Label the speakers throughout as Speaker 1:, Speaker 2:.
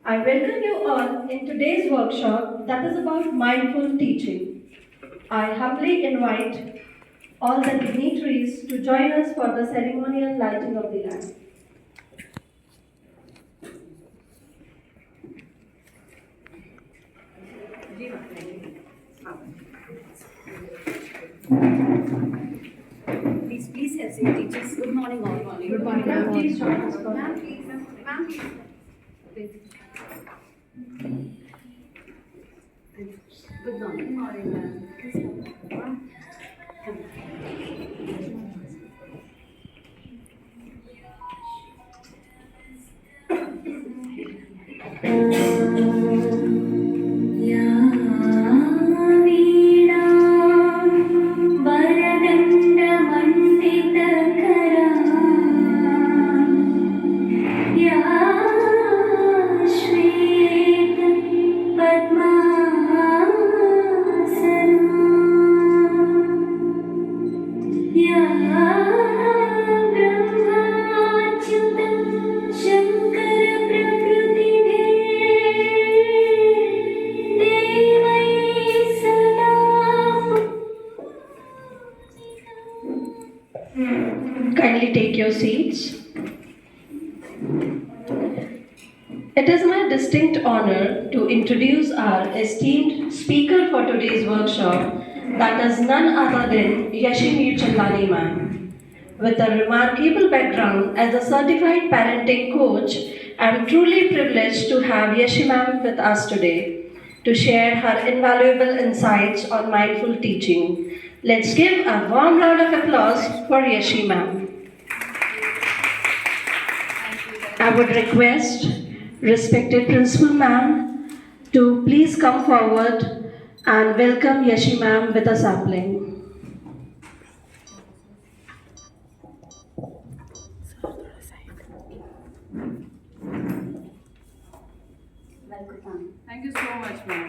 Speaker 1: I welcome you all in today's workshop that is about mindful teaching. I humbly invite all the dignitaries to join us for the ceremonial lighting of the lamp.
Speaker 2: Please have seat, teachers. Good morning, all.
Speaker 1: Good morning, ma'am. Please join us for
Speaker 2: Ma'am, please. Ma'am, please. Good morning, ma'am.
Speaker 1: Kindly take your seats. It is my distinct honor to introduce our esteemed speaker for today's workshop, that is none other than Yashimi Chandani ma'am. With a remarkable background as a certified parenting coach, I am truly privileged to have Yashi ma'am with us today to share her invaluable insights on mindful teaching. Let's give a warm round of applause for Yashi ma'am. I would request respected principal ma'am to please come forward and welcome Yashi ma'am with a sapling.
Speaker 2: Welcome.
Speaker 3: Thank you so much, ma'am.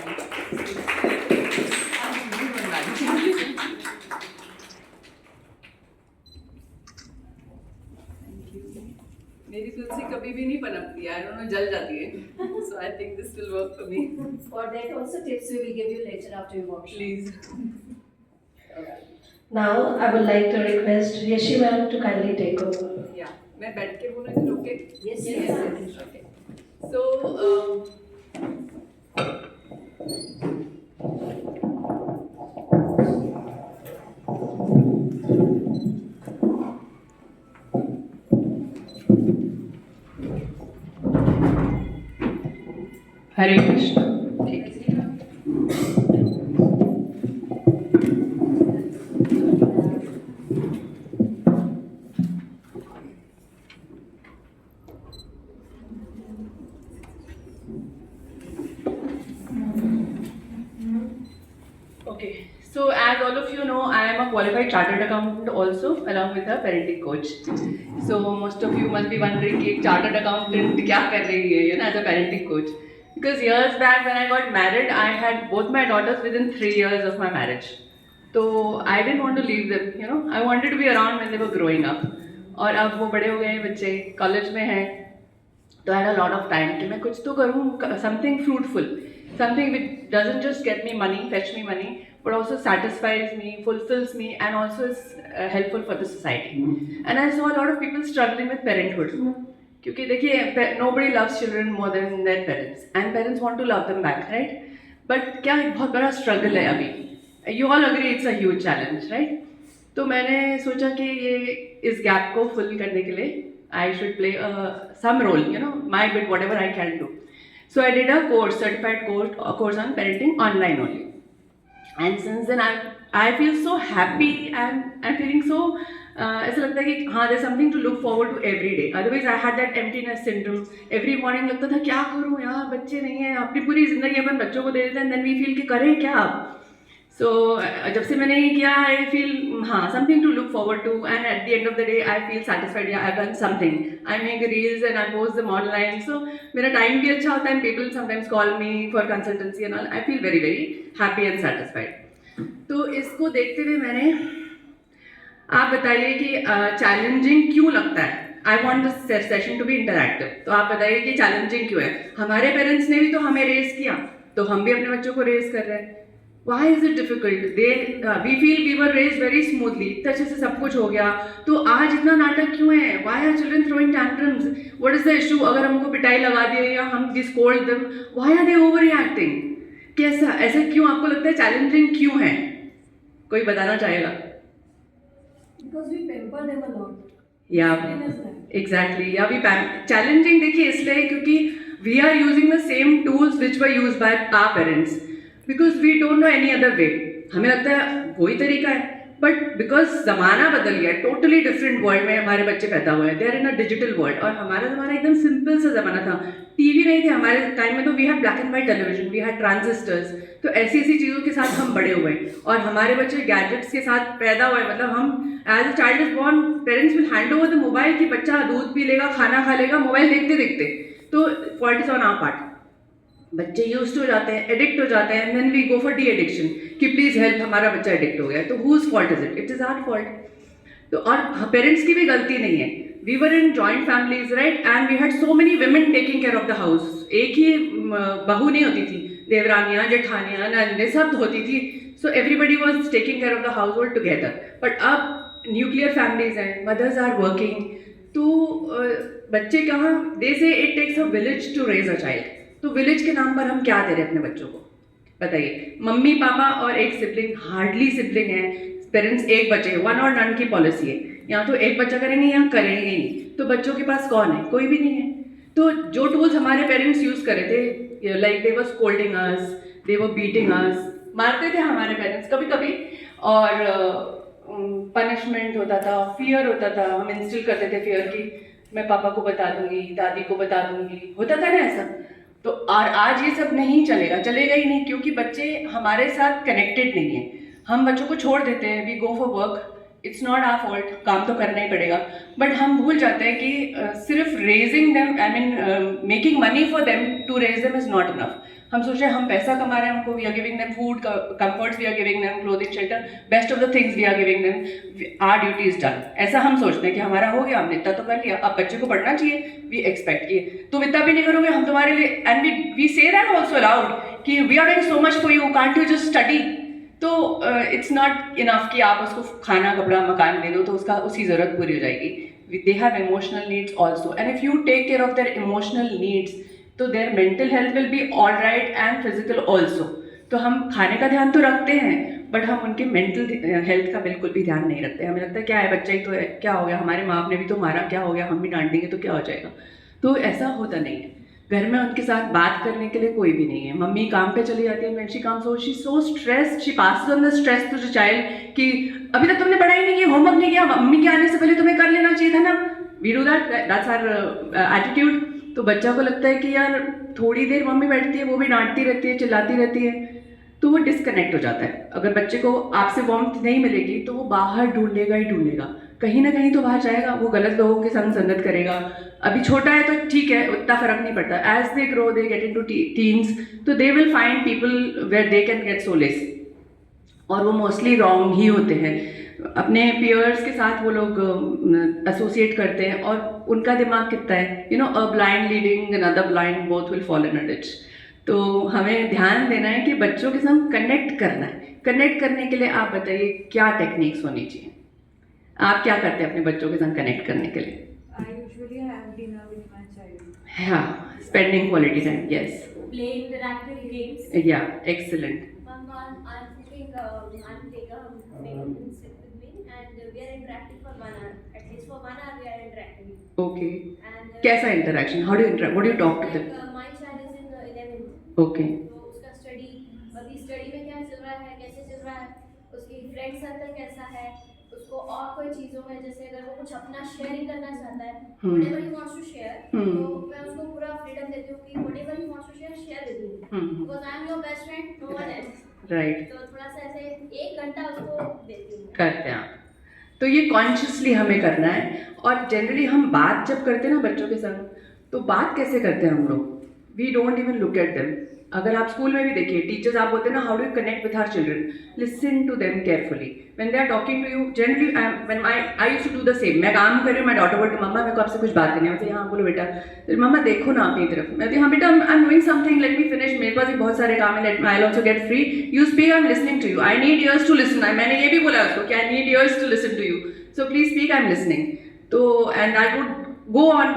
Speaker 3: मेरी तुलसी कभी भी नहीं पनपती है, I don't know, जल जाती है. So I think this will work for me.
Speaker 2: For that also tips we will give you later after your workshop.
Speaker 3: Please.
Speaker 1: Now I would like to request Yashi ma'am to kindly take over.
Speaker 3: Yeah. मैं बैठ के बोलूँ तो okay?
Speaker 2: Yes.
Speaker 3: Okay. So, हरे कृष्ण. ठीक है. Okay, so as all of you know, I am a qualified chartered accountant also, along with a parenting coach. So most of you must be wondering कि chartered accountant क्या कर रही है, as a parenting coach. Because years back when I got married, I had both my daughters within 3 years of my marriage. So I didn't want to leave them, I wanted to be around when they were growing up. और अब वो बड़े हो गए हैं बच्चे, college में हैं, तो I had a lot of time कि मैं कुछ तो करूँ, something fruitful. Something which doesn't just get me money, fetch me money, but also satisfies me, fulfills me, and also is helpful for the society. And I saw a lot of people struggling with parenthood. क्योंकि देखिए, nobody loves children more than their parents, and parents want to love them back, right? But क्या एक बहुत बड़ा struggle है अभी. You all agree it's a huge challenge, right? तो मैंने सोचा कि ये इस gap को fill करने के लिए I should play some role, my bit, whatever I can do. So I did a course, certified course on parenting online only. And since then I feel so happy and I'm feeling so ऐसा लगता है कि हाँ, there's something to look forward to every day. Otherwise I had that emptiness syndrome. Every morning लगता था क्या करूँ यार, बच्चे नहीं हैं, अपनी पूरी जिंदगी अपन बच्चों को दे देते हैं, and then we feel कि करें क्या अब. So जब से मैंने ये किया, I feel हाँ, something to look forward to, and at the end of the day I feel satisfied. Yeah, I've done something. I make reels and I post them online. So मेरा time भी अच्छा होता है, and people sometimes call me for consultancy and all. I feel very very happy and satisfied. तो इसको देखते हुए मैंने, आप बताइए कि चैलेंजिंग क्यों लगता है. I want this session to be interactive. तो आप बताइए कि चैलेंजिंग क्यों है? हमारे पेरेंट्स ने भी तो हमें रेस किया, तो हम भी अपने बच्चों को रेस कर रहे हैं। Why is it difficult? We feel we were raised very smoothly. इतने अच्छे से सब कुछ हो गया, तो आज इतना नाटक क्यों है? Why are children throwing tantrums? What is the issue? अगर हमको पिटाई लगा दिए या हम scold them, why are they overreacting? कैसा, ऐसे क्यों आपको लगता है? चैलेंजिंग क्यों है? कोई बताना चाहेगा?
Speaker 2: Because we pamper them a lot.
Speaker 3: या
Speaker 2: Simple as that.
Speaker 3: एग्जैक्टली, या भी चैलेंजिंग देखिए इसलिए क्योंकि we are using the same tools which were used by our parents, because we don't know any other way. हमें लगता है वही तरीका है, बट बिकॉज ज़माना बदल गया है, टोटली डिफरेंट वर्ल्ड में हमारे बच्चे पैदा हुए हैं, they are in a digital world. और हमारा ज़माना एकदम सिंपल सा ज़माना था, टीवी नहीं थे हमारे टाइम में, तो we had black and white television, we had transistors. तो ऐसी ऐसी चीज़ों के साथ हम बड़े हुए हैं, और हमारे बच्चे गैजेट्स के साथ पैदा हुए। मतलब हम as a child is born, parents will hand over the mobile कि बच्चा दूध पी लेगा, खाना खा लेगा, मोबाइल देखते देखते। तो fault is on our part. बच्चे यूज हो जाते हैं, एडिक्ट हो जाते हैं, then we go for de addiction कि प्लीज हेल्प, हमारा बच्चा एडिक्ट हो गया है। तो whose fault is it? It is our fault. तो और पेरेंट्स की भी गलती नहीं है। We were in joint families, right, and we had so many women taking care of the house. एक ही बहू नहीं होती थी, देवरानियाँ, जेठानियाँ, नंदे सब होती थी। So everybody was taking care of the household together. But अब न्यूक्लियर फैमिलीज हैं, मदर्स आर वर्किंग, तो बच्चे कहाँ, they say it takes a village to raise a child. तो विलेज के नाम पर हम क्या दे रहे हैं अपने बच्चों को? बताइए। मम्मी पापा और एक सिबलिंग, हार्डली सिबलिंग है, पेरेंट्स एक बच्चे, वन और नन की पॉलिसी है। यहाँ तो एक बच्चा करेंगे या करेंगे ही नहीं। तो बच्चों के पास कौन है? कोई भी नहीं है। तो जो टूल्स हमारे पेरेंट्स यूज करे थे, like they were scolding us, they were beating us, मारते थे हमारे पेरेंट्स कभी कभी, और पनिशमेंट होता था, फियर होता था, हम इंस्टिल करते थे फियर की मैं पापा को बता दूंगी, दादी को बता दूंगी, होता था ना ऐसा। तो और आज ये सब नहीं चलेगा, चलेगा ही नहीं, क्योंकि बच्चे हमारे साथ कनेक्टेड नहीं है। हम बच्चों को छोड़ देते हैं, we go for work, it's not our fault, काम तो करना ही पड़ेगा, बट हम भूल जाते हैं कि सिर्फ raising them, I mean making money for them to raise them is not enough. हम सोच रहे हैं हम पैसा कमा रहे हैं, हमको we are giving them food, comforts we are giving them, clothing, shelter, best of the things we are giving them, our duty is done. ऐसा हम सोचते हैं कि हमारा हो गया, हमने इतना तो कर लिया, अब बच्चे को पढ़ना चाहिए, वी एक्सपेक्ट किए तुम इतना भी नहीं करोगे, हम तुम्हारे लिए, and we say that also aloud कि we are doing so much for you, can't you just study? तो इट्स नॉट इनफ कि आप उसको खाना, कपड़ा, मकान दे दो तो उसकी ज़रूरत पूरी हो जाएगी। They have emotional needs also, and if you take care of their emotional needs, तो their mental health will be all right and physical also. तो हम खाने का ध्यान तो रखते हैं, बट हम उनके मेंटल हेल्थ का बिल्कुल भी ध्यान नहीं रखते। हमें लगता है क्या है, बच्चा ही तो है, क्या हो गया, हमारे माँ बाप ने भी तो मारा, क्या हो गया, हम भी डांट देंगे तो क्या हो जाएगा। तो ऐसा होता नहीं है। घर में उनके साथ बात करने के लिए कोई भी नहीं है। मम्मी काम पे चली जाती है, when she comes home she so stressed, she passes on the stress to the child कि अभी तक तुमने पढ़ाई नहीं की, होमवर्क नहीं किया, मम्मी के आने से पहले तुम्हें कर लेना चाहिए था ना। We do that, that's our attitude. तो बच्चा को लगता है कि यार थोड़ी देर मम्मी बैठती है, वो भी डांटती रहती है, चिल्लाती रहती है, तो वो डिस्कनेक्ट हो जाता है। अगर बच्चे को आपसे वार्मथ नहीं मिलेगी तो वो बाहर ढूंढेगा ही ढूंढेगा, कहीं ना कहीं तो बाहर जाएगा, वो गलत लोगों के संग संगत करेगा। अभी छोटा है तो ठीक है, उतना फर्क नहीं पड़ता। As they grow, they get into teens, तो they will find people where they can get solace, और वो मोस्टली रॉन्ग ही होते हैं। अपने पियर्स के साथ वो लोग एसोसिएट करते हैं, और उनका दिमाग कितना है, you know, a blind leading another blind, both will fall in a ditch. तो हमें ध्यान देना है कि बच्चों के संग कनेक्ट करना है। कनेक्ट करने के लिए आप बताइए क्या टेक्निक्स होनी चाहिए? आप क्या करते हैं अपने बच्चों के संग कनेक्ट करने के लिए?
Speaker 2: I usually have dinner with my child.
Speaker 3: हाँ, spending quality time, yes,
Speaker 4: Play interactive games.
Speaker 3: या, excellent.
Speaker 4: I'm thinking I'm take a sit with me and we are interacting for 1 hour. At least for 1 hour we are interacting.
Speaker 3: Okay,
Speaker 4: And
Speaker 3: कैसा interaction? How do interact? What do you talk to them?
Speaker 4: my child is in 11th.
Speaker 3: Okay,
Speaker 4: तो उसका study, अभी study में क्या चल रहा है, कैसे चल रहा है, उसकी फ्रेंड सर्कल कैसा है, उसको और कोई चीज़ों में, जैसे अगर वो कुछ अपना शेयरिंग करना चाहता है, whatever he wants to share, तो मैं उसको पूरा फ्रीडम देती हूँ कि whatever he wants to share with me, because I am your best friend, no one else.
Speaker 3: Right,
Speaker 4: तो थोड़ा सा ऐसे 1 घंटा उसको देती हूँ।
Speaker 3: करते हैं आप। तो ये कॉन्शियसली हमें करना है। और जनरली हम बात जब करते हैं ना बच्चों के संग, तो बात कैसे करते हैं हम लोग? We don't even look at them, अगर आप स्कूल में भी देखिए, टीचर्स आप बोलते हैं ना, how do you connect with our children, listen to them carefully when they are talking to you. Generally when I used to do the same. मैं काम कर रही हूँ, माय डॉटर बोलती है मम्मा मेरे को आपसे कुछ बात करनी है। मैं हाँ बोलो बेटा। तो मम्मा देखो ना अपनी तरफ। मैं हाँ बेटा I am doing something, let me finish, मेरे पास भी बहुत सारे काम है, let I also get free, you speak, I am listening to you, I need ears to listen. मैंने ये भी बोला उसको कि I need ears to listen to you, so please speak, I am listening. तो and I would go on,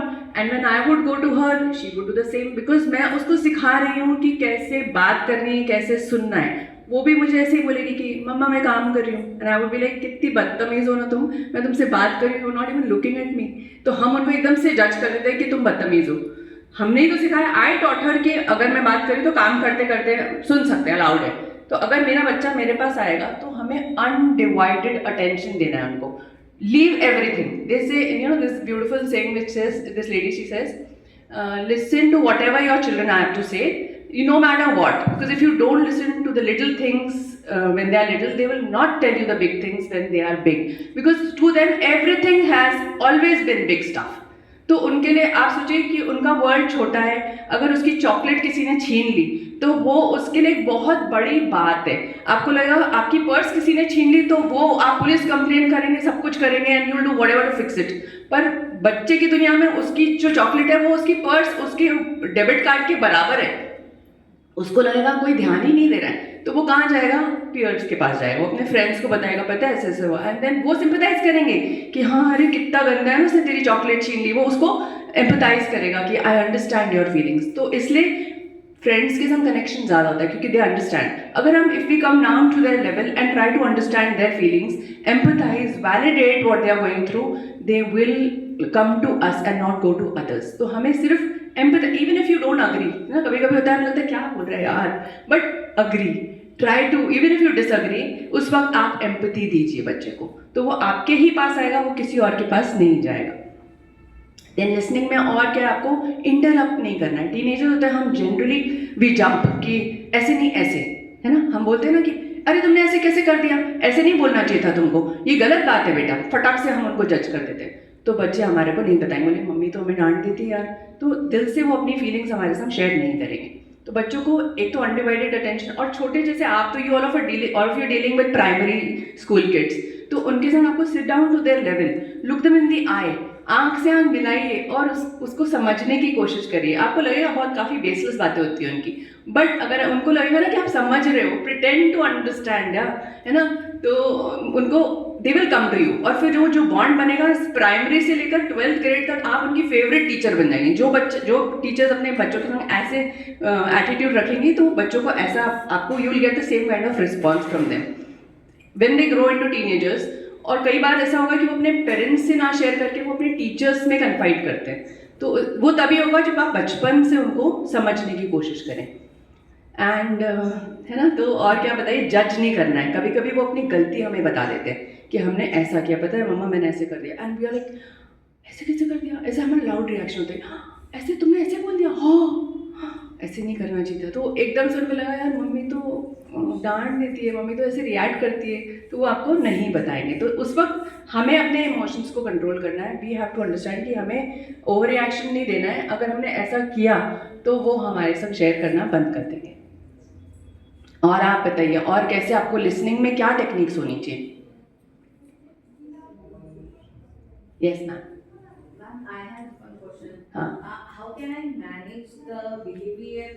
Speaker 3: and when I would go to her she would do the same, because मैं उसको सिखा रही हूँ कि कैसे बात करनी है, कैसे सुनना है। वो भी मुझे ऐसे ही बोलेगी कि मम्मा मैं काम कर रही हूँ, and I would be like कितनी बदतमीज हो ना तुम, मैं तुमसे बात कर रही हूँ, not even looking at me. तो हम उनको एकदम से जज कर देते हैं कि तुम बदतमीज हो। हमने ही तो सिखाया। आई टॉट हर कि अगर मैं बात करूँ तो काम करते करते सुन सकते हैं, अलाउड है। तो अगर मेरा बच्चा मेरे पास आएगा तो हमें अनडिवाइडेड अटेंशन देना है उनको। Leave everything. They say, you know, this beautiful saying which says, this lady, she says, listen to whatever your children have to say, no matter what. Because if you don't listen to the little things when they are little, they will not tell you the big things when they are big. Because to them, everything has always been big stuff. तो उनके लिए आप सोचिए कि उनका world छोटा है, अगर उसकी चॉकलेट किसी ने छीन ली तो वो उसके लिए एक बहुत बड़ी बात है। आपको लगेगा आपकी पर्स किसी ने छीन ली तो वो आप पुलिस कंप्लेन करेंगे, सब कुछ करेंगे, and you will do whatever to fix it. पर बच्चे की दुनिया में उसकी जो चॉकलेट है वो उसकी पर्स, उसके डेबिट कार्ड के बराबर है। उसको लगेगा कोई ध्यान ही नहीं दे रहा है, तो वो कहाँ जाएगा? पीयर्स के पास जाएगा, वो अपने फ्रेंड्स को बताएगा पता है ऐसे ऐसे हुआ, एंड देन वो सिंपैथाइज करेंगे कि हाँ अरे कितना गंदा है ना, उसने तेरी चॉकलेट छीन ली। वो उसको एम्पैथाइज करेगा कि आई अंडरस्टैंड योर फीलिंग्स। तो इसलिए फ्रेंड्स के संग कनेक्शन ज़्यादा होता है क्योंकि दे अंडरस्टैंड। अगर हम if we come down to their level and try to understand their feelings, empathize, validate what they are going through, they will come to us and not go to others. तो हमें सिर्फ empathy, even if you don't agree ना, कभी कभी होता है हमें लगता है क्या बोल रहा है यार, but agree, try to, even if you disagree, उस वक्त आप एम्पैथी दीजिए बच्चे को, तो वो आपके ही पास आएगा, वो किसी और के पास नहीं जाएगा। देन लिसनिंग में और क्या, आपको इंटरप्ट नहीं करना है। टीनेजर होता है, हम जनरली वी जंप कि ऐसे नहीं ऐसे, है ना, हम बोलते हैं ना कि अरे तुमने ऐसे कैसे कर दिया, ऐसे नहीं बोलना चाहिए था तुमको, ये गलत बात है बेटा, फटाक से हम उनको जज कर देते हैं। तो बच्चे हमारे को नहीं बताएंगे, बोले मम्मी तो हमें डांट देती यार, तो दिल से वो अपनी फीलिंग्स हमारे साथ शेयर नहीं करेंगे। तो बच्चों को एक तो अनडिवाइडेड अटेंशन, और छोटे जैसे आप तो you all of you dealing with primary school kids, तो उनके साथ आपको sit down to their level, look them in the eye, आंख से आंख मिलाइए और उसको समझने की कोशिश करिए। आपको लगेगा बहुत काफ़ी बेसलेस बातें होती हैं उनकी, बट अगर उनको लगेगा ना कि आप समझ रहे हो, प्रिटेंड टू अंडरस्टैंड, है ना, तो उनको they will come to you. और फिर जो बॉन्ड बनेगा प्राइमरी से लेकर 12th ग्रेड तक, आप उनकी फेवरेट टीचर बन जाएंगे। जो टीचर्स अपने बच्चों के संग ऐसे एटीट्यूड रखेंगी तो बच्चों को ऐसा आपको you will get the same kind of response from them when they grow into teenagers. और कई बार ऐसा होगा कि वो अपने पेरेंट्स से ना शेयर करके वो अपने टीचर्स में कन्फाइड करते हैं, तो वो तभी होगा जब आप बचपन से उनको समझने की कोशिश करें। एंड है ना, तो और क्या बताइए, जज नहीं करना है। कभी कभी वो अपनी गलती हमें बता देते हैं कि हमने ऐसा किया, पता है मम्मा मैंने ऐसे कर दिया, एंड वी आर लाइक ऐसे कैसे कर दिया, ऐसे हमारा लाउड रिएक्शन होता है, हाँ ऐसे तुमने ऐसे बोल दिया, हाँ ऐसे नहीं करना चाहिए था। तो एकदम से उनको लगा यार मम्मी तो डांट देती है, मम्मी तो ऐसे रिएक्ट करती है, तो वो आपको नहीं बताएंगे। तो उस वक्त हमें अपने इमोशंस को कंट्रोल करना है। वी हैव टू अंडरस्टैंड कि हमें ओवर रिएक्शन नहीं देना है। अगर हमने ऐसा किया तो वो हमारे साथ शेयर करना बंद कर देंगे। और आप बताइए, और कैसे आपको लिसनिंग में क्या टेक्निक्स होनी चाहिए? Yes ma'am.
Speaker 5: Ma'am, I have one question.
Speaker 3: हाँ।
Speaker 5: How can I manage the behavior,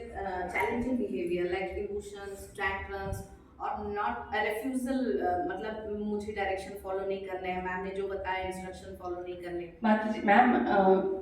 Speaker 5: challenging behavior like emotions, tantrums, और not a refusal, मतलब मुझे डायरेक्शन फॉलो नहीं करने हैं, मैम ने जो बताया इंस्ट्रक्शन फॉलो नहीं करने।
Speaker 3: माता जी, ma'am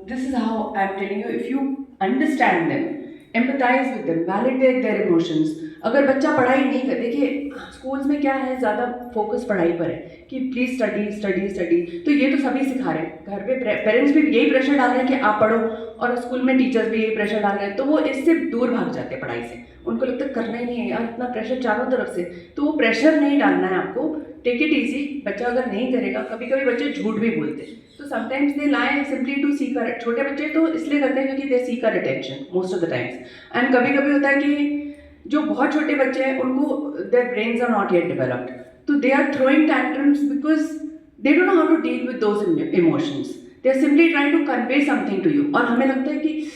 Speaker 3: this is how I am telling you, if you understand them, empathise with them, validate their emotions. अगर बच्चा पढ़ाई नहीं कर, देखिए स्कूल्स में क्या है, ज़्यादा फोकस पढ़ाई पर है कि प्लीज़ स्टडी स्टडी स्टडी, तो ये तो सभी सिखा रहे हैं, घर पे पेरेंट्स भी यही प्रेशर डाल रहे हैं कि आप पढ़ो, और स्कूल में टीचर्स भी यही प्रेशर डाल रहे हैं, तो वो इससे दूर भाग जाते हैं पढ़ाई से। उनको लगता है करना ही नहीं है यार, इतना प्रेशर चारों तरफ से, तो वो प्रेशर नहीं डालना है आपको। टेक इट ईजी, बच्चा अगर नहीं करेगा, कभी कभी बच्चे झूठ भी बोलते हैं, तो sometimes they lie simply to seek our, छोटे बच्चे तो इसलिए करते हैं क्योंकि they seek our attention most of the times. And कभी कभी होता है कि जो बहुत छोटे बच्चे हैं उनको their brains are not yet developed, तो they are throwing tantrums because they don't know how to deal with those emotions, they are simply trying to convey something to you, और हमें लगता है कि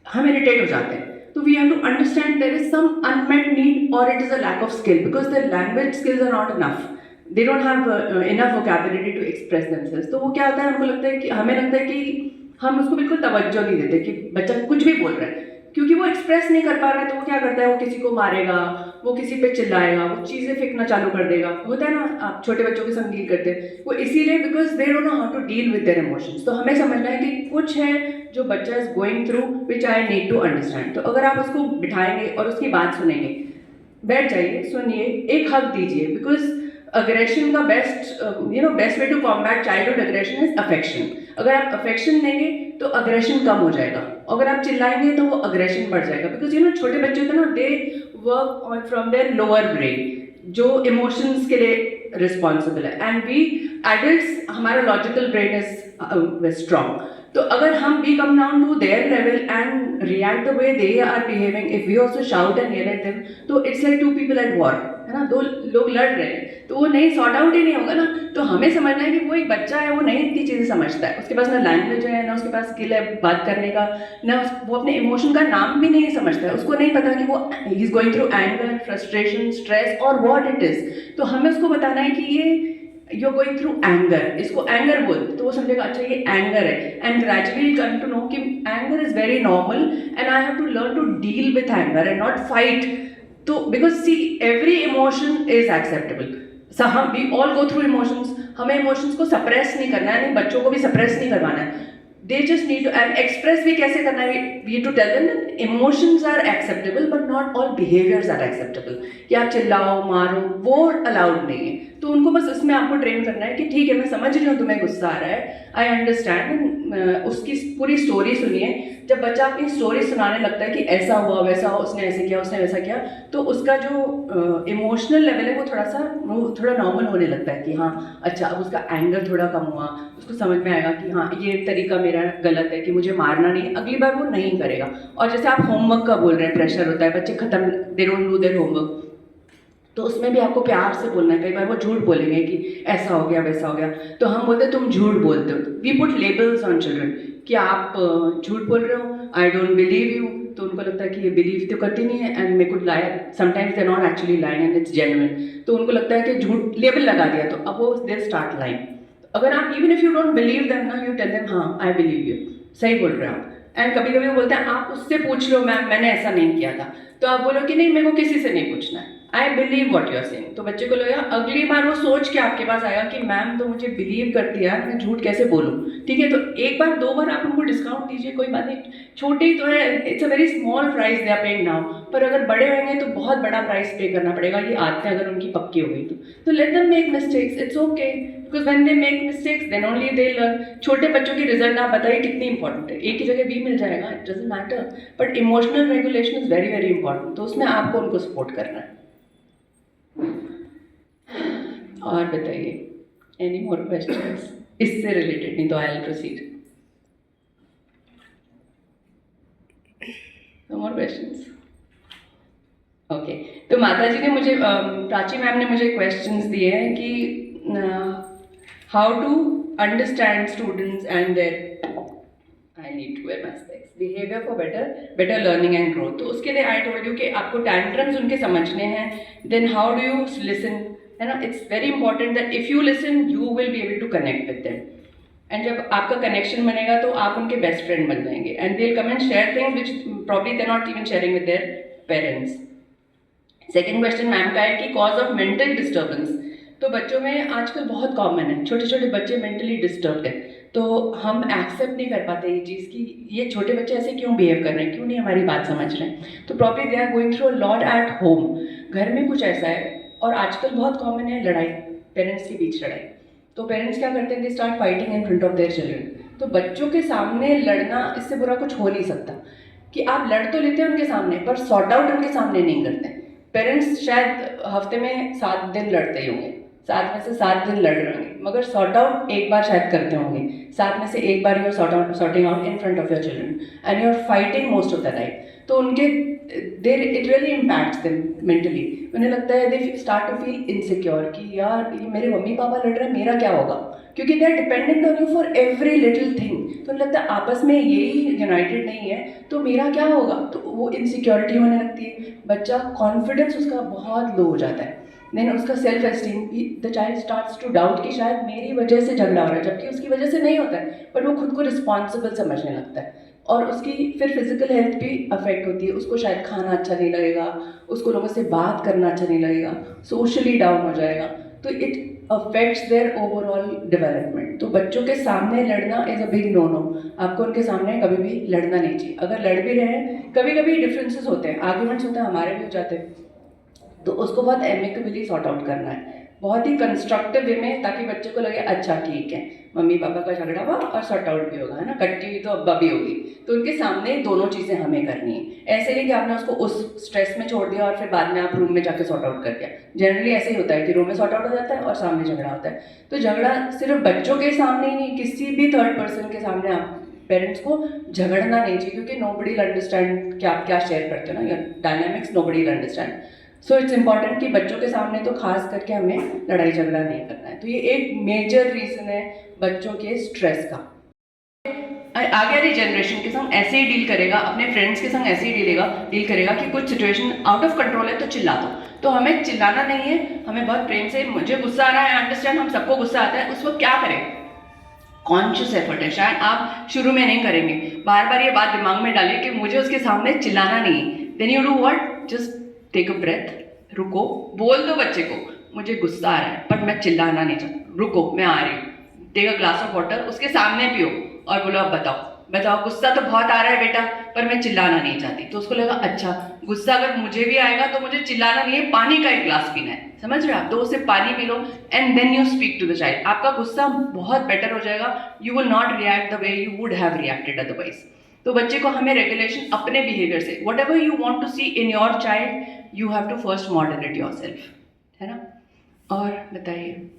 Speaker 3: हम इरिटेट हो जाते हैं। तो we have to understand there is some unmet need और it is a lack of skill because their language skills are not enough, they don't have enough vocabulary to express themselves. तो वो क्या होता है, हमको लगता है कि हमें लगता है कि हम उसको बिल्कुल तवज्जो नहीं देते कि बच्चा कुछ भी बोल रहा है, क्योंकि वो एक्सप्रेस नहीं कर पा रहा है। तो वो क्या करता है, वो किसी को मारेगा, वो किसी पे चिल्लाएगा, वो चीज़ें फेंकना चालू कर देगा। होता है ना, आप छोटे बच्चों के संग डील करते हैं, वो इसीलिए because they don't know how to deal with their emotions. तो हमें समझना है कि कुछ है जो बच्चा is going through which I need to understand. तो अगर आप उसको बिठाएंगे और उसकी बात सुनेंगे, बैठ जाइए, सुनिए, एक हक दीजिए, बिकॉज अग्रेशन का best way to combat childhood aggression is affection. अगर आप अफेक्शन देंगे तो अग्रेशन कम हो जाएगा, अगर आप चिल्लाएंगे तो वो अग्रेशन बढ़ जाएगा। बिकॉज छोटे बच्चे होते हैं ना, they work on from their lower brain जो इमोशंस के लिए रिस्पॉन्सिबल है, एंड वी एडल्ट्स, हमारा लॉजिकल ब्रेन इज स्ट्रॉन्ग। तो अगर हम we come down to their level and react the way they are behaving, if we also shout and yell at them, तो it's like two people at war, है ना, दो लोग लड़ रहे हैं, तो वो नहीं सॉर्ट आउट ही नहीं होगा ना। तो हमें समझना है कि वो एक बच्चा है, वो नहीं इतनी चीज़ें समझता है, उसके पास ना लैंग्वेज है, ना उसके पास स्किल है बात करने का, ना वो अपने इमोशन का नाम भी नहीं समझता है, उसको नहीं पता कि वो he is going through anger, frustration, stress और व्हाट इट इज। तो हमें उसको बताना है कि ये you are going through anger, इसको एंगर बोल, तो वो समझेगा अच्छा ये एंगर है, and gradually come to know कि anger is very normal and I have to learn to deal with anger and not fight. तो because see every emotion is acceptable, so हम we all go through emotions, हमें emotions को suppress नहीं करना है, नहीं बच्चों को भी सप्रेस नहीं करवाना है, they just need to, and express भी कैसे करना है, we need to tell them that emotions are acceptable but not all behaviors are acceptable। कि आप चिल्लाओ मारो वो अलाउड नहीं है, तो उनको बस उसमें आपको ट्रेन करना है कि ठीक है मैं समझ रही हूँ तुम्हें गुस्सा आ रहा है, आई अंडरस्टैंड, उसकी पूरी स्टोरी सुनिए। जब बच्चा अपनी स्टोरी सुनाने लगता है कि ऐसा हुआ वैसा हुआ, उसने ऐसे किया उसने वैसा किया, तो उसका जो इमोशनल लेवल है वो थोड़ा नॉर्मल होने लगता है कि हाँ अच्छा अब उसका एंगर थोड़ा कम हुआ, उसको समझ में आएगा कि हाँ ये तरीका मेरा गलत है कि मुझे मारना नहीं, अगली बार वो नहीं करेगा। और जैसे आप होमवर्क का बोल रहे हैं, प्रेशर होता है, बच्चे खत्म, they don't do their homework, तो उसमें भी आपको प्यार से बोलना है। कई बार वो झूठ बोलेंगे कि ऐसा हो गया वैसा हो गया, तो हम बोलते हैं तुम झूठ बोलते हो, we put labels on children कि आप झूठ बोल रहे हो, आई डोंट बिलीव यू, तो उनको लगता है कि ये बिलीव तो करती नहीं है, and may could lie, sometimes they are not actually lying and it's genuine, तो उनको लगता है कि झूठ लेबल लगा दिया, तो अब वो दे स्टार्ट लाइंग। अगर आप even if you don't believe them ना, यू टेल देम हाँ आई बिलीव यू, सही बोल रहे हो आप। एंड कभी कभी वो बोलते हैं आप उससे पूछ लो मैम मैंने ऐसा नहीं किया था, तो आप बोलो कि नहीं मेरे को किसी से नहीं पूछना है, I believe what you are saying. तो बच्चे को लगेगा, अगली बार वो सोच के आपके पास आएगा कि मैम तो मुझे बिलीव करती है, मैं झूठ कैसे बोलूँ। ठीक है, तो एक बार दो बार आप उनको डिस्काउंट दीजिए, कोई बात नहीं, छोटे ही तो है, it's a very small price they are paying now, पर अगर बड़े होंगे तो बहुत बड़ा प्राइस पे करना पड़ेगा, ये आदतें अगर उनकी पक्की हो गई तो let them make mistakes, it's okay, because when they make mistakes then only they learn. छोटे बच्चों की रिजल्ट आप बताइए कितनी इंपॉर्टेंट है, एक ही जगह भी मिल जाएगा, it doesn't matter, but emotional regulation is very very important, तो उसमें आपको उनको सपोर्ट करना है। और बताइए एनी मोर क्वेश्चंस इससे रिलेटेड, नहीं तो I will proceed. No more questions, okay. तो माता जी ने मुझे, प्राची मैम ने मुझे क्वेश्चंस दिए हैं कि how to understand students and their, I need to wear my specs, behaviour for better learning and growth. तो उसके लिए आई टोल्ड यू कि आपको टैंट्रम्स उनके समझने हैं, then how do you listen, है ना, it's very important that if you listen you will be able to connect with them, and जब आपका कनेक्शन बनेगा तो आप उनके बेस्ट फ्रेंड बन जाएंगे, and they will come and share things which probably they are not even sharing with their parents. Second question ma'am का है कि कॉज ऑफ मेंटल डिस्टर्बेंस। तो बच्चों में आजकल बहुत कॉमन है, छोटे छोटे बच्चे मेंटली डिस्टर्ब हैं, तो हम एक्सेप्ट नहीं कर पाते ये चीज़ कि ये छोटे बच्चे ऐसे क्यों बिहेव कर रहे हैं, क्यों नहीं हमारी बात समझ रहे हैं। तो probably they are going through a lot at home, घर में कुछ ऐसा है, और आजकल बहुत कॉमन है लड़ाई, पेरेंट्स के बीच लड़ाई। तो पेरेंट्स क्या करते हैं, they start fighting in front of their children. तो बच्चों के सामने लड़ना, इससे बुरा कुछ हो नहीं सकता कि आप लड़ तो लेते हैं उनके सामने, पर सॉर्ट आउट उनके सामने नहीं करते। पेरेंट्स शायद हफ्ते में 7 दिन लड़ते ही होंगे, 7 में से 7 दिन लड़ रहे होंगे, मगर सॉर्ट आउट एक बार शायद करते होंगे, 7 में से एक बार you are sorting out in front of your children, and you are fighting most of the time. तो उनके there it really impacts them mentally. उन्हें लगता है they start to feel insecure कि यार ये मेरे मम्मी पापा लड़ रहे हैं, मेरा क्या होगा, क्योंकि they are dependent on you for every little thing. तो उन्हें लगता है आपस में यही यूनाइटेड नहीं है तो मेरा क्या होगा, तो वो इनसिक्योरिटी होने लगती है। बच्चा कॉन्फिडेंस उसका बहुत लो हो जाता है, देन उसका self esteem, the child starts to doubt कि शायद मेरी वजह से झगड़ा हो रहा है, जबकि उसकी वजह से नहीं होता है, बट वो खुद को रिस्पॉन्सिबल समझने लगता है। और उसकी फिर फिजिकल हेल्थ भी अफेक्ट होती है, उसको शायद खाना अच्छा नहीं लगेगा, उसको लोगों से बात करना अच्छा नहीं लगेगा, सोशली डाउन हो जाएगा, तो it affects their overall development. तो बच्चों के सामने लड़ना is a big no no, आपको उनके सामने कभी भी लड़ना नहीं चाहिए। अगर लड़ भी रहे हैं, कभी कभी डिफरेंसेस होते हैं, आर्ग्यूमेंट्स होते हैं, हमारे भी हो जाते हैं, तो उसको बहुत एमिकेबली सॉर्ट आउट करना है, बहुत ही कंस्ट्रक्टिव वे में, ताकि बच्चे को लगे अच्छा ठीक है मम्मी पापा का झगड़ा हुआ और सॉर्ट आउट भी होगा, है ना, कट्टी हुई तो अब्बा भी होगी। तो उनके सामने दोनों चीज़ें हमें करनी है। ऐसे नहीं कि आपने उसको उस स्ट्रेस में छोड़ दिया और फिर बाद में आप रूम में जाके सॉर्ट आउट कर दिया। जनरली ऐसे ही होता है कि रूम में सॉर्ट आउट हो जाता है और सामने झगड़ा होता है। तो झगड़ा सिर्फ बच्चों के सामने ही नहीं, किसी भी थर्ड पर्सन के सामने आप पेरेंट्स को झगड़ना नहीं चाहिए, क्योंकि नोबडी विल अंडरस्टैंड कि आप क्या शेयर करते हो ना, या dynamics nobody will understand. So it's important कि बच्चों के सामने तो खास करके हमें लड़ाई झगड़ा नहीं करना है। तो ये एक मेजर रीज़न है बच्चों के स्ट्रेस का। आगे वाली जनरेशन के संग ऐसे ही डील करेगा, अपने फ्रेंड्स के संग ऐसे ही डील करेगा कि कुछ सिचुएशन आउट ऑफ कंट्रोल है तो चिल्ला दो। तो हमें चिल्लाना नहीं है, हमें बहुत प्रेम से, मुझे गुस्सा आ रहा है, अंडरस्टैंड, हम सबको गुस्सा आता है, उस वक्त क्या करें, कॉन्शियस एफर्ट है। शायद आप शुरू में नहीं करेंगे, बार बार ये बात दिमाग में डालिए कि मुझे उसके सामने चिल्लाना नहीं है। Then you do what, just take a breath, रुको, बोल दो बच्चे को मुझे गुस्सा आ रहा है बट मैं चिल्लाना नहीं चाहता, रुको मैं आ रही हूँ, take a glass of water, उसके सामने पियो और बोलो अब बताओ गुस्सा तो बहुत आ रहा है बेटा पर मैं चिल्लाना नहीं चाहती। तो उसको लगा अच्छा गुस्सा अगर मुझे भी आएगा तो मुझे चिल्लाना नहीं है, पानी का एक ग्लास पीना है, समझ रहे हो आप, तो उसे पानी पी लो and then you speak to the child. आपका गुस्सा बहुत बेटर हो जाएगा, you will not react the way you would have reacted otherwise. तो बच्चे को हमें रेगुलेशन अपने बिहेवियर से, whatever you want to see in your child you have to first model it yourself, है ना। और बताइए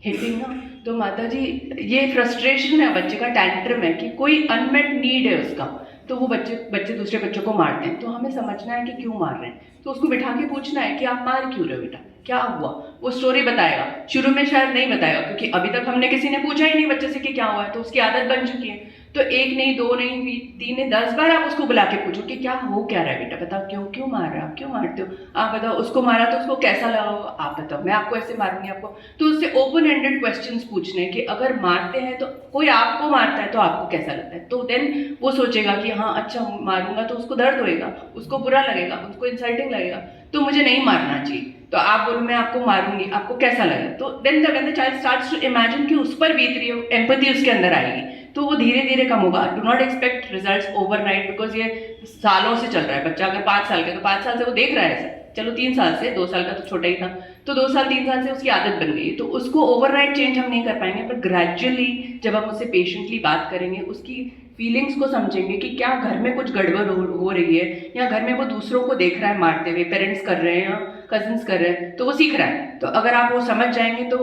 Speaker 3: हिटिंग ना, तो माता जी ये फ्रस्ट्रेशन है बच्चे का, टैंट्रम है कि कोई अनमेट नीड है उसका, तो वो बच्चे दूसरे बच्चों को मारते हैं। तो हमें समझना है कि क्यों मार रहे हैं, तो उसको बिठा के पूछना है कि आप मार क्यों रहे हो बेटा, क्या हुआ। वो स्टोरी बताएगा, शुरू में शायद नहीं बताएगा क्योंकि अभी तक हमने किसी ने पूछा ही नहीं बच्चे से कि क्या हुआ है, तो उसकी आदत बन चुकी है। तो एक नहीं, दो नहीं, तीन नहीं, 10 बार आप उसको बुला के पूछो कि क्या हो क्या रहा है बेटा, बताओ क्यों मार रहे हो आप, क्यों मारते हो आप, बताओ उसको मारा तो उसको कैसा लगा होगा, आप बताओ, मैं आपको ऐसे मारूंगी आपको। तो उससे ओपन एंडेड क्वेश्चंस पूछने कि अगर मारते हैं तो कोई आपको मारता है तो आपको कैसा लगता है, तो देन वो सोचेगा कि हाँ अच्छा मारूंगा तो उसको दर्द होएगा, उसको बुरा लगेगा, उसको इंसल्टिंग लगेगा, तो मुझे नहीं मारना चाहिए। तो आप बोलो मैं आपको मारूंगी, आपको कैसा लगेगा, तो then the child starts to imagine कि उस पर बीत रही है, एम्पैथी उसके अंदर आएगी, तो वो धीरे धीरे कम होगा। Do not expect results overnight, because ये सालों से चल रहा है। बच्चा अगर 5 साल का तो 5 साल से वो देख रहा है ऐसा, चलो 3 साल से, 2 साल का तो छोटा ही था, तो 2 साल 3 साल से उसकी आदत बन गई, तो उसको ओवरनाइट चेंज हम नहीं कर पाएंगे, पर ग्रेजुअली जब हम उससे पेशेंटली बात करेंगे, उसकी फीलिंग्स को समझेंगे कि क्या घर में कुछ गड़बड़ हो रही है, या घर में वो दूसरों को देख रहा है मारते हुए, पेरेंट्स कर रहे हैं या कजिन्स कर रहे हैं, तो वो सीख रहा है। तो अगर आप वो समझ जाएंगे तो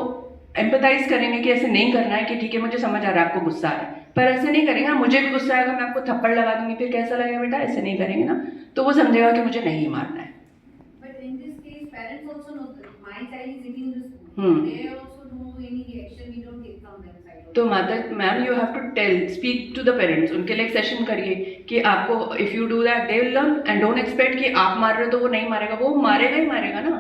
Speaker 3: एम्पैथाइज करेंगे कि ऐसे नहीं करना है, कि ठीक है मुझे समझ आ रहा है आपको गुस्सा आ रहा है, पर ऐसे नहीं करेंगे, मुझे भी गुस्सा आएगा मैं आपको थप्पड़ लगा दूंगी फिर कैसा लगेगा बेटा, ऐसे नहीं करेंगे ना, तो वो समझेगा कि मुझे नहीं मारना है।
Speaker 5: But in this case, parents also know that my child is eating this food. They also know any reaction we don't take from their side.
Speaker 3: तो ma'am you have to speak to the parents, उनके लिए एक session करिए कि आपको if you do that they will learn, and don't expect कि आप मार रहे हो तो वो नहीं मारेगा, वो मारेगा ही मारेगा ना।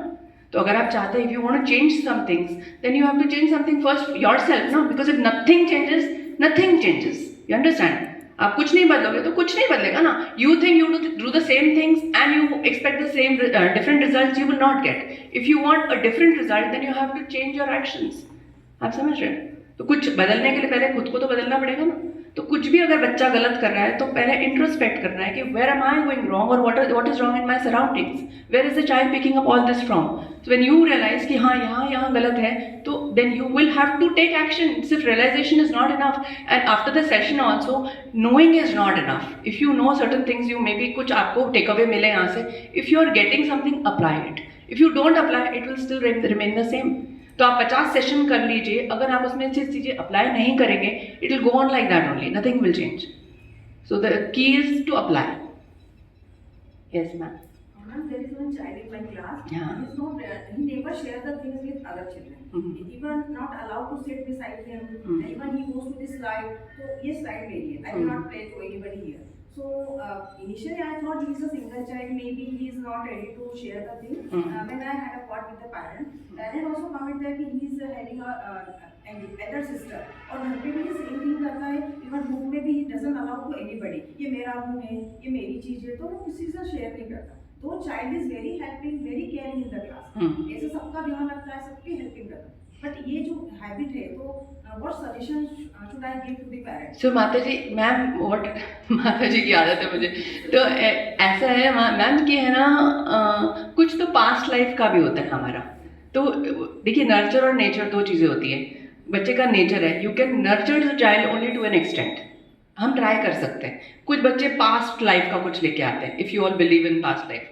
Speaker 3: तो अगर आप चाहते हैं, if you want to change some things then you have to change something first yourself ना, because if nothing changes nothing changes, you understand. आप कुछ नहीं बदलोगे तो कुछ नहीं बदलेगा ना। You think you do the same things and you expect the same different results, you will not get. If you want a different result then you have to change your actions. आप समझ रहे हैं। तो कुछ बदलने के लिए पहले खुद को तो बदलना पड़ेगा ना। तो कुछ भी अगर बच्चा गलत कर रहा है तो पहले इंट्रोस्पेक्ट करना है कि where am I going wrong और what is wrong in my surroundings, where is the child picking up all this from. So when you realise कि हाँ यहाँ गलत है, तो then you will have to take action. सिर्फ realisation is not enough, and after the session also knowing is not enough. If you know certain things, you may be कुछ आपको take away मिले यहाँ से, if you are getting something apply it, if you don't apply it will still remain the same. तो आप 50 session कर लीजिए, अगर आप उसमें से चीज़ें अप्लाई नहीं करेंगे, it will go on like that only, nothing will change. So the key is to apply. Yes, ma'am.
Speaker 6: Ma'am, there is one child in my class.
Speaker 3: Yeah.
Speaker 6: He is not. He never share the things with other children.
Speaker 3: Mhm.
Speaker 6: Even not allowed to sit beside him.
Speaker 3: Mhm.
Speaker 6: Even he goes to the slide. So ये slide मेरी है. I will not play to anybody here. So initially I thought he is a single child. Maybe he is not ready to share the thing. When I had a talk with the parent also comment that he is having an elder sister. और घर पे भी ये same thing करता है. Even room में भी he doesn't allow to anybody. ये मेरा room है, ये मेरी चीज है, तो वो किसी से share नहीं करता. तो child is very helping, very caring in the class. ऐसे सबका ध्यान रखता है, सबकी हेल्पिंग करता है. बट ये जो हैबिट है, तो what suggestion should I give to the parents?
Speaker 3: So माता जी, मैम व्हाट माता जी की आदत है मुझे, तो ऐसा है मैम कि है ना, कुछ तो पास्ट लाइफ का भी होता है हमारा. तो देखिए, नर्चर और नेचर दो चीज़ें होती है. बच्चे का नेचर है, you can nurture the child only to an extent. हम ट्राई कर सकते हैं. कुछ बच्चे पास्ट लाइफ का कुछ लेके आते हैं, if you all believe in past life,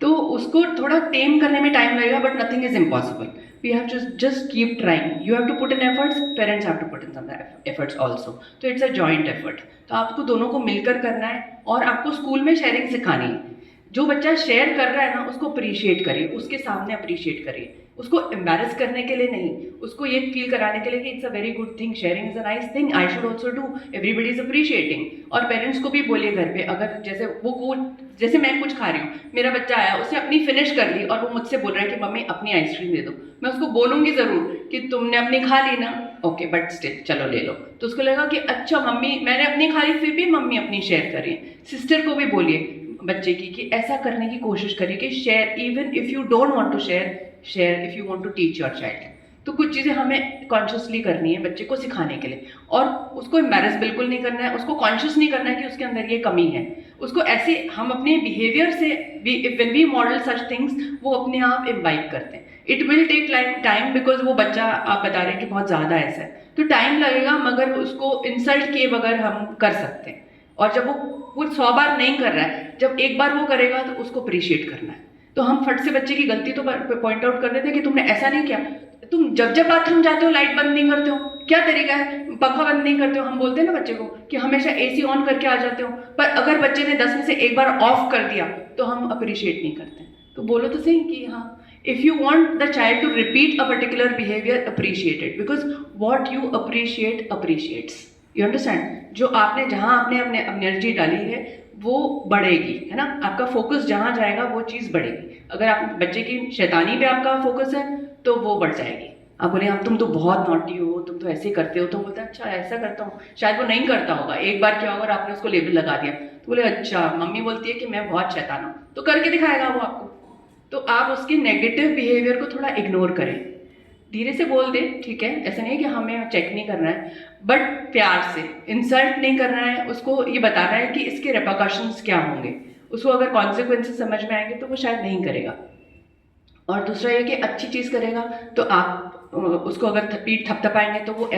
Speaker 3: तो उसको थोड़ा टेम करने में टाइम लगेगा, but nothing is impossible. We have to just keep trying. You have to put in efforts, parents have to put in some efforts also. तो it's a joint effort. तो आपको दोनों को मिलकर करना है, और आपको स्कूल में शेयरिंग सिखानी है. जो बच्चा शेयर कर रहा है ना, उसको अप्रिशिएट करिए, उसके सामने अप्रिशिएट करिए. उसको एम्बैरस करने के लिए नहीं, उसको ये फील कराने के लिए कि it's a very good thing, sharing is a nice thing, I should also do, everybody is appreciating. और पेरेंट्स को भी बोलिए घर पे, अगर जैसे मैं कुछ खा रही हूँ, मेरा बच्चा आया, उसने अपनी फिनिश कर ली और वो मुझसे बोल रहा है कि मम्मी अपनी आइसक्रीम दे दो, मैं उसको बोलूँगी ज़रूर कि तुमने अपनी खा ली ना, ओके बट स्टिल चलो ले लो. तो उसको लगा कि अच्छा मम्मी मैंने अपनी खा ली, फिर भी मम्मी अपनी शेयर कर रही है. सिस्टर को भी बोलिए बच्चे की कि ऐसा करने की कोशिश करिए कि share, even if you don't want to share if you want to teach your child. तो कुछ चीज़ें हमें कॉन्शियसली करनी है बच्चे को सिखाने के लिए, और उसको एम्बैरस बिल्कुल नहीं करना है. उसको कॉन्शियस नहीं करना है कि उसके अंदर ये कमी है. उसको ऐसे हम अपने बिहेवियर से when we model such things, वो अपने आप इम्बाइब करते हैं. It will take time, because वो बच्चा, आप बता रहे हैं कि बहुत ज़्यादा ऐसा है, तो टाइम लगेगा, मगर उसको इंसल्ट किए बगैर हम कर सकते हैं. और जब वो 100 बार नहीं कर रहा है, जब एक बार वो करेगा तो उसको अप्रिशिएट करना है. तो हम फट से बच्चे की गलती तो पॉइंट आउट कर देते हैं कि तुमने ऐसा नहीं किया, तुम जब बाथरूम जाते हो लाइट बंद नहीं करते हो, क्या तरीका है, पंखा बंद नहीं करते हो. हम बोलते हैं ना बच्चे को कि हमेशा AC ऑन करके आ जाते हो, पर अगर बच्चे ने 10 में से एक बार ऑफ कर दिया तो हम अप्रिशिएट नहीं करते. तो बोलो तो सही कि हाँ, if you want the child to repeat a particular behaviour, appreciate it, because what you appreciate appreciates. You understand? जो आपने जहाँ आपने अपने एनर्जी डाली है वो बढ़ेगी, है ना. आपका फोकस जहाँ जाएगा वो चीज़ बढ़ेगी. अगर आप बच्चे की शैतानी पे आपका फोकस है तो वो बढ़ जाएगी. आप बोले आप तुम तो बहुत नॉटी हो, तुम तो ऐसे करते हो, तो बोलते हैं अच्छा ऐसा करता हूँ. शायद वो नहीं करता होगा, एक बार क्या होगा और आपने उसको लेबल लगा दिया, तो बोले अच्छा मम्मी बोलती है कि मैं बहुत शैतान हूँ, तो करके दिखाएगा वो आपको. तो आप उसके नेगेटिव बिहेवियर को थोड़ा इग्नोर करें, धीरे से बोल दें, ठीक है, ऐसा नहीं है कि हमें चेक नहीं करना है, बट प्यार से, इंसल्ट नहीं करना है. उसको ये बताना है कि इसके रिपरकशंस क्या होंगे. उसको अगर कॉन्सिक्वेंसेस समझ में आएंगे तो वो शायद नहीं करेगा. और दूसरा ये कि अच्छी चीज़ करेगा तो आप उसको अगर पीठ थपथपाएंगे तो वो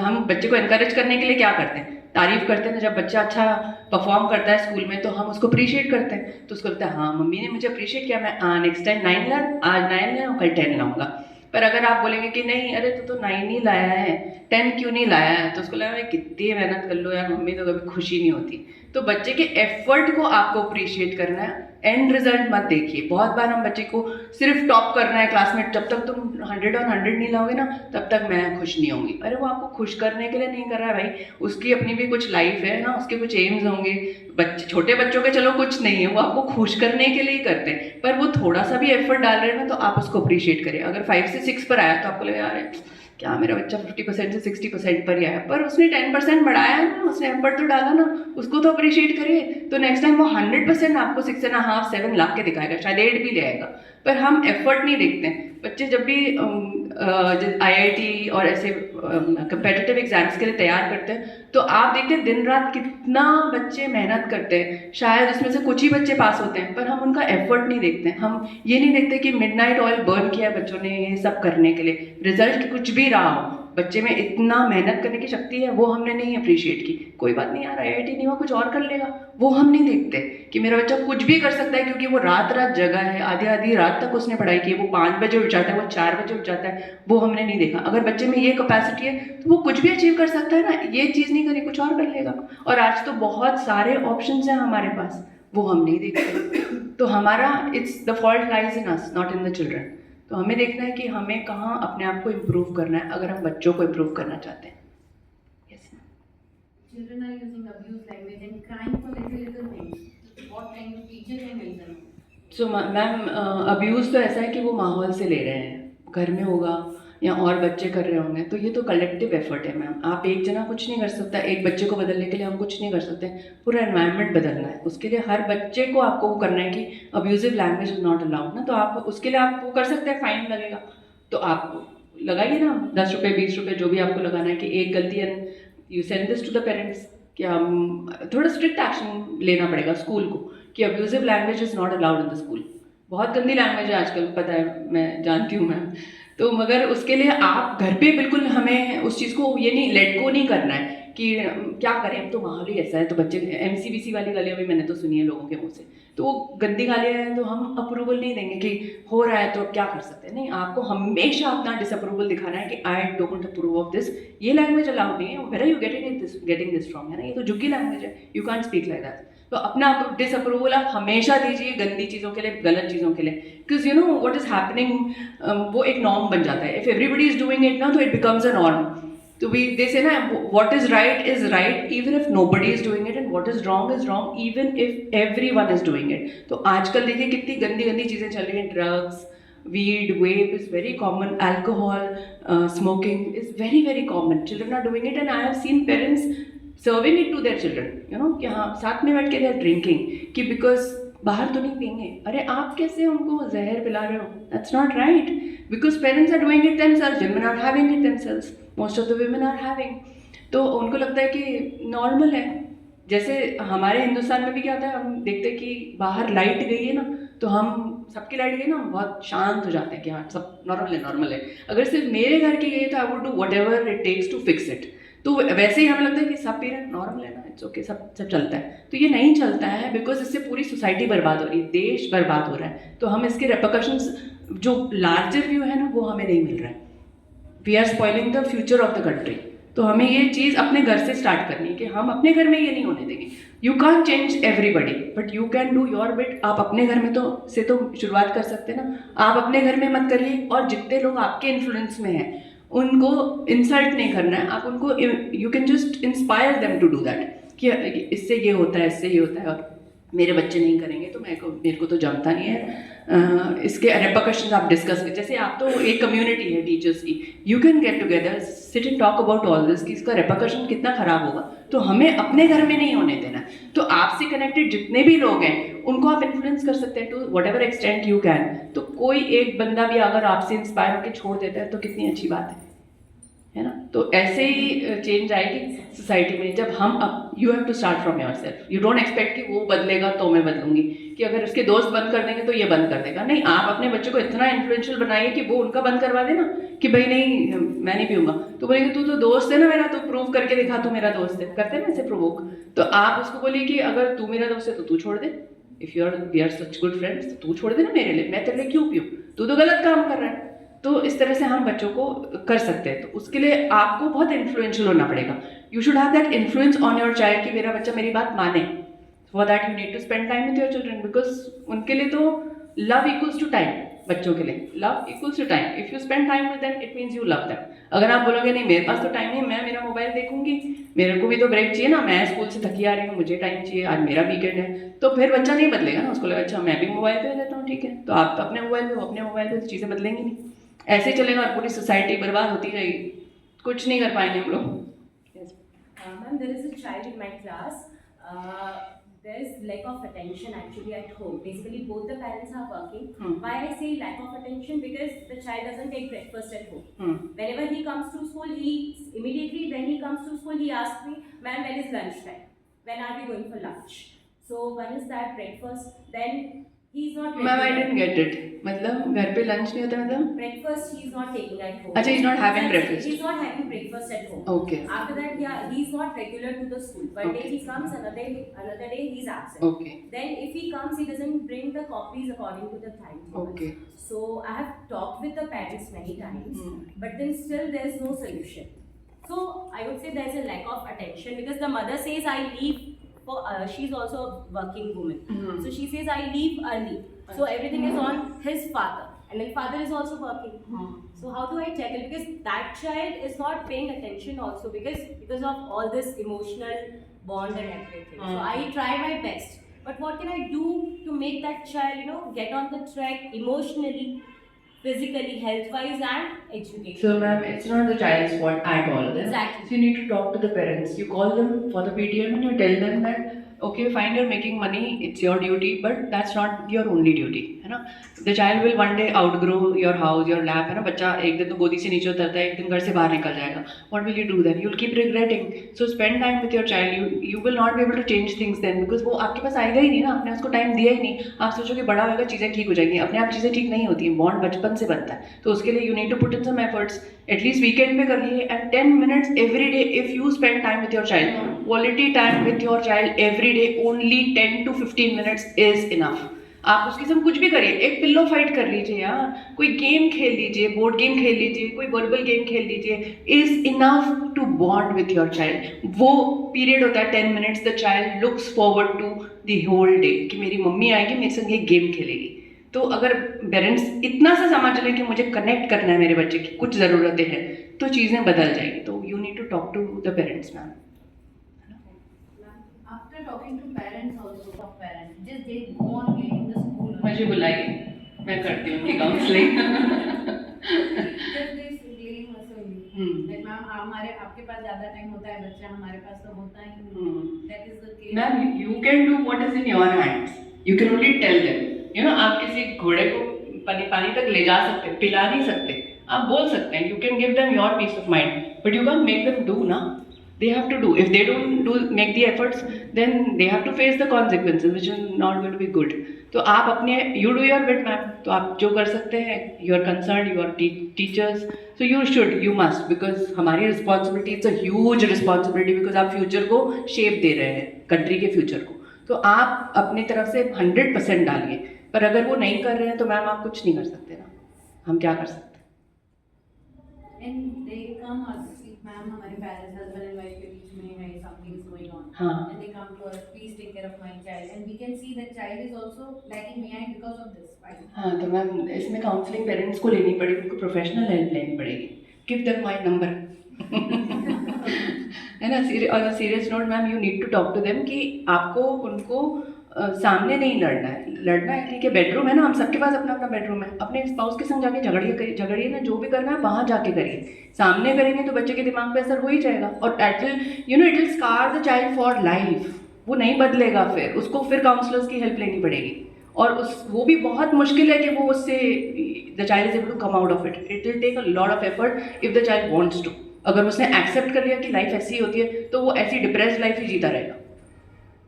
Speaker 3: हम बच्चे को एनकरेज करने के लिए क्या करते हैं, तारीफ करते हैं ना. जब बच्चा अच्छा परफॉर्म करता है स्कूल में तो हम उसको अप्रिशिएट करते हैं. तो उसको लगता है हाँ मम्मी ने मुझे अप्रिशिएट किया, मैं नेक्स्ट टाइम 9 ला, आज 9 लाऊँ, कल 10 लाऊंगा. पर अगर आप बोलेंगे कि नहीं अरे तू तो 9 ही लाया है, 10 क्यों नहीं लाया है, तो उसको लगा मैं कितनी मेहनत कर लो यार, मम्मी तो कभी खुशी नहीं होती. तो बच्चे के एफर्ट को आपको अप्रिशिएट करना है, एंड रिजल्ट मत देखिए. बहुत बार हम बच्चे को सिर्फ टॉप करना है क्लास में, जब तक तुम 100 और 100 नहीं लाओगे ना तब तक मैं खुश नहीं होंगी. अरे वो आपको खुश करने के लिए नहीं कर रहा है भाई, उसकी अपनी भी कुछ लाइफ है ना, उसके कुछ एम्स होंगे. बच्चे, छोटे बच्चों के चलो कुछ नहीं है, वो आपको खुश करने के लिए ही करते हैं, पर वो थोड़ा सा भी एफर्ट डाल रहे हैं ना, तो आप उसको अप्रिशिएट करें. अगर 5 से 6 पर आया तो आपको लगे यार क्या मेरा बच्चा 50% से 60% पर ही आया, पर उसने 10% बढ़ाया है ना, उसने एफर्ट तो डाला ना, उसको तो अप्रिशिएट करिए. तो नेक्स्ट टाइम वो 100% आपको 6.5 7 ला के दिखाएगा, शायद 8 भी ले आएगा. पर हम एफर्ट नहीं देखते हैं. बच्चे जब भी IIT और ऐसे कंपेटिटिव एग्जाम्स के लिए तैयार करते हैं तो आप देखते हैं दिन रात कितना बच्चे मेहनत करते हैं. शायद उसमें से कुछ ही बच्चे पास होते हैं, पर हम उनका एफर्ट नहीं देखते हैं. हम ये नहीं देखते कि मिडनाइट ऑयल बर्न किया है बच्चों ने ये सब करने के लिए. रिजल्ट कुछ भी रहा हो, बच्चे में इतना मेहनत करने की शक्ति है, वो हमने नहीं अप्रिशिएट की। कोई बात नहीं यार, IIT नहीं हुआ, कुछ और कर लेगा, वो हम नहीं देखते कि मेरा बच्चा कुछ भी कर सकता है, क्योंकि वो रात रात जगा है, आधी आधी रात तक उसने पढ़ाई की है, वो 5 बजे उठ जाता है, वो 4 बजे उठ जाता है, वो हमने नहीं देखा। अगर बच्चे में ये कैपेसिटी है तो वो कुछ भी अचीव कर सकता है ना, ये चीज़ नहीं करी कुछ और कर लेगा। और आज तो बहुत सारे ऑप्शंस हैं हमारे पास, वो हम नहीं देखते। तो हमारा the fault lies in us, not in the children. तो हमें देखना है कि हमें कहाँ अपने आप को इम्प्रूव करना है, अगर हम बच्चों को इम्प्रूव करना चाहते हैं। Yes.
Speaker 7: Children are using abuse language and crying for little things. What kind of teacher can help them?
Speaker 3: So ma'am, abuse तो ऐसा है कि वो माहौल से ले रहे हैं, घर में होगा या और बच्चे कर रहे होंगे, तो ये तो कलेक्टिव एफर्ट है मैम। आप एक जना कुछ नहीं कर सकता, एक बच्चे को बदलने के लिए हम कुछ नहीं कर सकते, पूरा एनवायरनमेंट बदलना है। उसके लिए हर बच्चे को आपको वो करना है कि abusive language is not allowed ना, तो आप उसके लिए आप वो कर सकते हैं, फाइन लगेगा तो आप लगाइए ना, 10 रुपये 20 रुपये जो भी आपको लगाना है, कि एक गलती and you send this to the parents कि हम थोड़ा स्ट्रिक्ट एक्शन लेना पड़ेगा स्कूल को कि abusive language is not allowed in the school. बहुत गंदी लैंग्वेज है आजकल, पता है, मैं जानती हूँ मैम। तो मगर उसके लिए आप घर पे बिल्कुल हमें उस चीज़ को ये नहीं लेट गो नहीं करना है कि क्या करें, अब तो माहौल ही ऐसा है, तो बच्चे MCBC वाली गालियाँ भी मैंने तो सुनी है लोगों के मुँह से, तो वो गंदी गालियाँ हैं, तो हम अप्रूवल नहीं देंगे कि हो रहा है तो अब क्या कर सकते हैं। नहीं, आपको हमेशा अपना डिसअप्रूवल दिखाना है कि I don't approve of this, ये लैंग्वेज अलाउड नहीं है, where are you getting this from, है ना, ये तो झुग्गी लैंग्वेज है, you can't speak like that. तो अपना डिसअप्रूवल आप हमेशा दीजिए गंदी चीज़ों के लिए, गलत चीज़ों के लिए, because you know what is happening, वो एक नॉर्म बन जाता है। If everybody is doing it ना, तो इट बिकम्स अ नॉर्म। तो वी दे से ना, what is right even if nobody is doing it, and what is wrong even if everyone is doing it. तो आजकल देखिए कितनी गंदी गंदी चीज़ें चल रही हैं, drugs, weed, vape is very common, alcohol, smoking is very very common, children are doing it, and I have seen parents serving it to their children, you know, कि हाँ साथ में बैठ के they are drinking, कि because बाहर तो नहीं पियेंगे। अरे आप कैसे उनको जहर पिला रहे हो, that's not right, because parents are doing it themselves, women are having it themselves, most of the women are having, तो उनको लगता है कि नॉर्मल है। जैसे हमारे हिंदुस्तान में भी क्या होता है, हम देखते हैं कि बाहर लाइट गई है ना, तो हम सबकी लाइट गई ना, हम बहुत शांत हो जाते हैं कि हाँ सब नॉर्मल है। अगर सिर्फ मेरे घर की गई है तो I would do whatever it takes to fix it. तो वैसे ही हमें लगता है कि सब पेरेंट नॉर्मल है ना, इट्स ओके, सब चलता है। तो ये नहीं चलता है, बिकॉज इससे पूरी सोसाइटी बर्बाद हो रही है, देश बर्बाद हो रहा है। तो हम इसके रेपरकशंस जो लार्जर व्यू है ना, वो हमें नहीं मिल रहा है। We are spoiling the future of the country. तो हमें ये चीज़ अपने घर से स्टार्ट करनी है कि हम अपने घर में ये नहीं होने देंगे। You can change everybody but you can do your bit. आप अपने घर में तो शुरुआत कर सकते हैं ना। आप अपने घर में मत करिए, और जितने लोग आपके इन्फ्लुएंस में हैं उनको इंसल्ट नहीं करना है। आप उनको, you can just inspire them to do that कि इससे ये होता है, इससे ये होता है, और मेरे बच्चे नहीं करेंगे तो मेरे को तो जमता नहीं है। इसके रेपरकशंस आप डिस्कस करें। जैसे आप तो एक कम्युनिटी है टीचर्स की, you can get together, sit and talk about all this कि इसका रेपरकशन कितना ख़राब होगा। तो हमें अपने घर में नहीं होने देना। तो आपसे कनेक्टेड जितने भी लोग हैं उनको आप इन्फ्लुएंस कर सकते हैं to whatever extent you can. तो कोई एक बंदा भी अगर आपसे इंस्पायर होकर छोड़ देता है तो कितनी अच्छी बात है ना। तो ऐसे ही चेंज आएगी सोसाइटी में जब हम you have to start from yourself. You don't expect कि वो बदलेगा तो मैं बदलूंगी, कि अगर उसके दोस्त बंद कर देंगे तो ये बंद कर देगा। नहीं, आप अपने बच्चे को इतना इन्फ्लुएंशियल बनाइए कि वो उनका बंद करवा देना कि भाई नहीं मैं नहीं पीऊंगा। तो बोलेंगे तू तो दोस्त है ना मेरा, तो प्रूव करके दिखा तू मेरा दोस्त है। करते हैं ना ऐसे प्रोवोक। तो आप उसको बोलिए कि अगर तू मेरा दोस्त है तो तू छोड़ दे। If we are such good friends, तो तू छोड़ दे ना मेरे लिए, मैं तेरे लिए क्यों पीऊँ, तू तो गलत काम कर रहा है। तो इस तरह से हम बच्चों को कर सकते हैं। तो उसके लिए आपको बहुत इन्फ्लुएंशियल होना पड़ेगा। You should have that influence on your child कि मेरा बच्चा मेरी बात माने। For that you need to spend time with your children, because उनके लिए तो लव इक्वल्स टू टाइम। बच्चों के लिए love equals to time. If you spend time with them it means you love them. अगर आप बोलोगे नहीं मेरे पास तो टाइम नहीं, मैं मेरा मोबाइल देखूंगी, मेरे को भी तो ब्रेक चाहिए ना, मैं स्कूल से थकी आ रही हूँ, मुझे टाइम चाहिए, आज मेरा वीकेंड है, तो फिर बच्चा नहीं बदलेगा ना। उसको लगा अच्छा मैं भी मोबाइल पे रहता हूँ, ठीक है, तो आप अपने मोबाइल पे, अपने मोबाइल पे, चीज़ें बदलेंगी नहीं। ऐसे ही चलेगा और पूरी सोसाइटी बर्बाद होती रहेगी, कुछ नहीं कर पाएंगे हम लोग।
Speaker 8: Ma'am, there is a child in my class. There is lack of attention actually at home. Basically, both the parents are working. Why I say lack of attention? Because the child doesn't take breakfast at home. Whenever he comes to school, immediately when he comes to school, he asks me, "Ma'am, when is lunch time? When are we going for lunch?" So one is that breakfast. Then He's not
Speaker 3: ma'am I
Speaker 8: regular.
Speaker 3: Didn't get it, मतलब घर पे lunch नहीं होता मतलब?
Speaker 8: Breakfast he's not taking at home.
Speaker 3: अच्छा, he's not having breakfast.
Speaker 8: He's not having breakfast at home.
Speaker 3: Okay.
Speaker 8: After that, yeah, he's not regular to the school. One
Speaker 3: Okay.
Speaker 8: day he comes, another day he's absent.
Speaker 3: Okay.
Speaker 8: Then if he comes, he doesn't bring the copies according to the timetable.
Speaker 3: Okay.
Speaker 8: So I have talked with the parents many times,
Speaker 3: Hmm.
Speaker 8: but then still there's no solution. So I would say there's a lack of attention because the mother says I leave for she's also a working woman.
Speaker 3: Hmm.
Speaker 8: So she says I leave early. So everything is on his father, and then father is also working.
Speaker 3: Hmm.
Speaker 8: So how do I tackle? Because that child is not paying attention also because of all this emotional bond and everything. So
Speaker 3: Hmm.
Speaker 8: I try my best. But what can I do to make that child, get on the track emotionally, physically, health-wise, and education?
Speaker 3: So ma'am, it's not the child's fault at all.
Speaker 8: Exactly.
Speaker 3: So you need to talk to the parents. You call them for the PTM and you tell them that okay, fine, you're making money, it's your duty, but that's not your only duty, है ना? The child will one day outgrow your house, your lap, है ना? बच्चा एक दिन तो गोदी से नीचे उतरता है, एक दिन घर से बाहर निकल जाएगा. What will you do then? You'll keep regretting. So spend time with your child. You will not be able to change things then because वो आपके पास आएगा ही नहीं ना, आपने उसको टाइम दिया ही नहीं. आप सोचो कि बड़ा होगा चीज़ें ठीक हो जाएंगी, अपने आप चीज़ें ठीक नहीं होती हैं. बॉन्ड बचपन से बनता है, तो उसके लिए you need to put in some efforts. At least weekend पे कर लिए and 10 minutes every day. If you spend time with your child, quality time with your child every day, only 10 to 15 minutes is enough. आप उसके साथ कुछ भी करिए, एक पिल्लो फाइट कर लीजिए यार, कोई गेम खेल लीजिए, बोर्ड गेम खेल लीजिए, कोई वर्बल गेम खेल लीजिए, is enough to bond with your child. वो पीरियड होता है 10 minutes, the child looks forward to the whole day कि मेरी मम्मी आएगी मेरे संग ये गेम खेलेगी. तो अगर पेरेंट्स इतना सा समझ लें कि मुझे कनेक्ट करना है मेरे बच्चे की, कुछ ज़रूरतें हैं, तो चीज़ें बदल जाएगी. तो you need to talk to the parents ma'am.
Speaker 7: After talking to parents also, of parents, just they go on getting the school.
Speaker 3: मुझे बुलाइए, मैं करती हूँ उनकी counselling.
Speaker 7: Just they clearing also
Speaker 3: Hmm.
Speaker 7: like ma'am हमारे आपके पास ज़्यादा टाइम होता है, बच्चा हमारे पास तो होता ही नहीं. That is the case.
Speaker 3: Ma'am you can do what is in your hands. You can only tell them. आप किसी घोड़े को पानी तक ले जा सकते हैं, पिला नहीं सकते, आप बोल सकते हैं. You can give them your peace of mind, but you can make them do ना. They have to do. If they don't make the efforts, then they have to face the consequences, which is not going to be good. तो आप अपने you do your bit, ma'am. तो आप जो कर सकते हैं, you are concerned, you are teachers, so you should, you must, because हमारी responsibility, it's a huge responsibility, because आप future को shape दे रहे हैं, country के future को. तो आप अपनी तरफ से 100% डालिए. पर अगर वो नहीं कर रहे हैं तो मैम आप कुछ नहीं कर सकते ना. हम क्या कर सकते हैं?
Speaker 7: And they come us, ma'am हमारे parents husband and wife के बीच में है, something is going on.
Speaker 3: हाँ.
Speaker 7: And they come to us, please take care of my child, and we can see that child is also lagging behind because of this. Right?
Speaker 3: हाँ, तो ma'am इसमें counselling parents को लेनी पड़ेगी, उनको professional help लेनी पड़ेगी. Give them my number. है ना. On a serious note ma'am, you need to talk to them कि आपको उनको सामने नहीं लड़ना है. लड़ना है ठीक है, बेडरूम है ना, हम सबके पास अपना अपना बेडरूम है. अपने स्पाउस के संग जाके झगड़िए ना, जो भी करना है वहाँ जाके करिए. सामने करेंगे तो बच्चे के दिमाग पे असर हो ही जाएगा, और it will scar the child for life. वो नहीं बदलेगा, फिर उसको फिर काउंसलर्स की हेल्प लेनी पड़ेगी. और वो भी बहुत मुश्किल है कि वो उससे the child is able to come out of it. It will take a lot of effort if the child wants to. अगर उसने एक्सेप्ट कर लिया कि लाइफ ऐसी होती है, तो वो ऐसी डिप्रेस्ड लाइफ ही जीता रहेगा.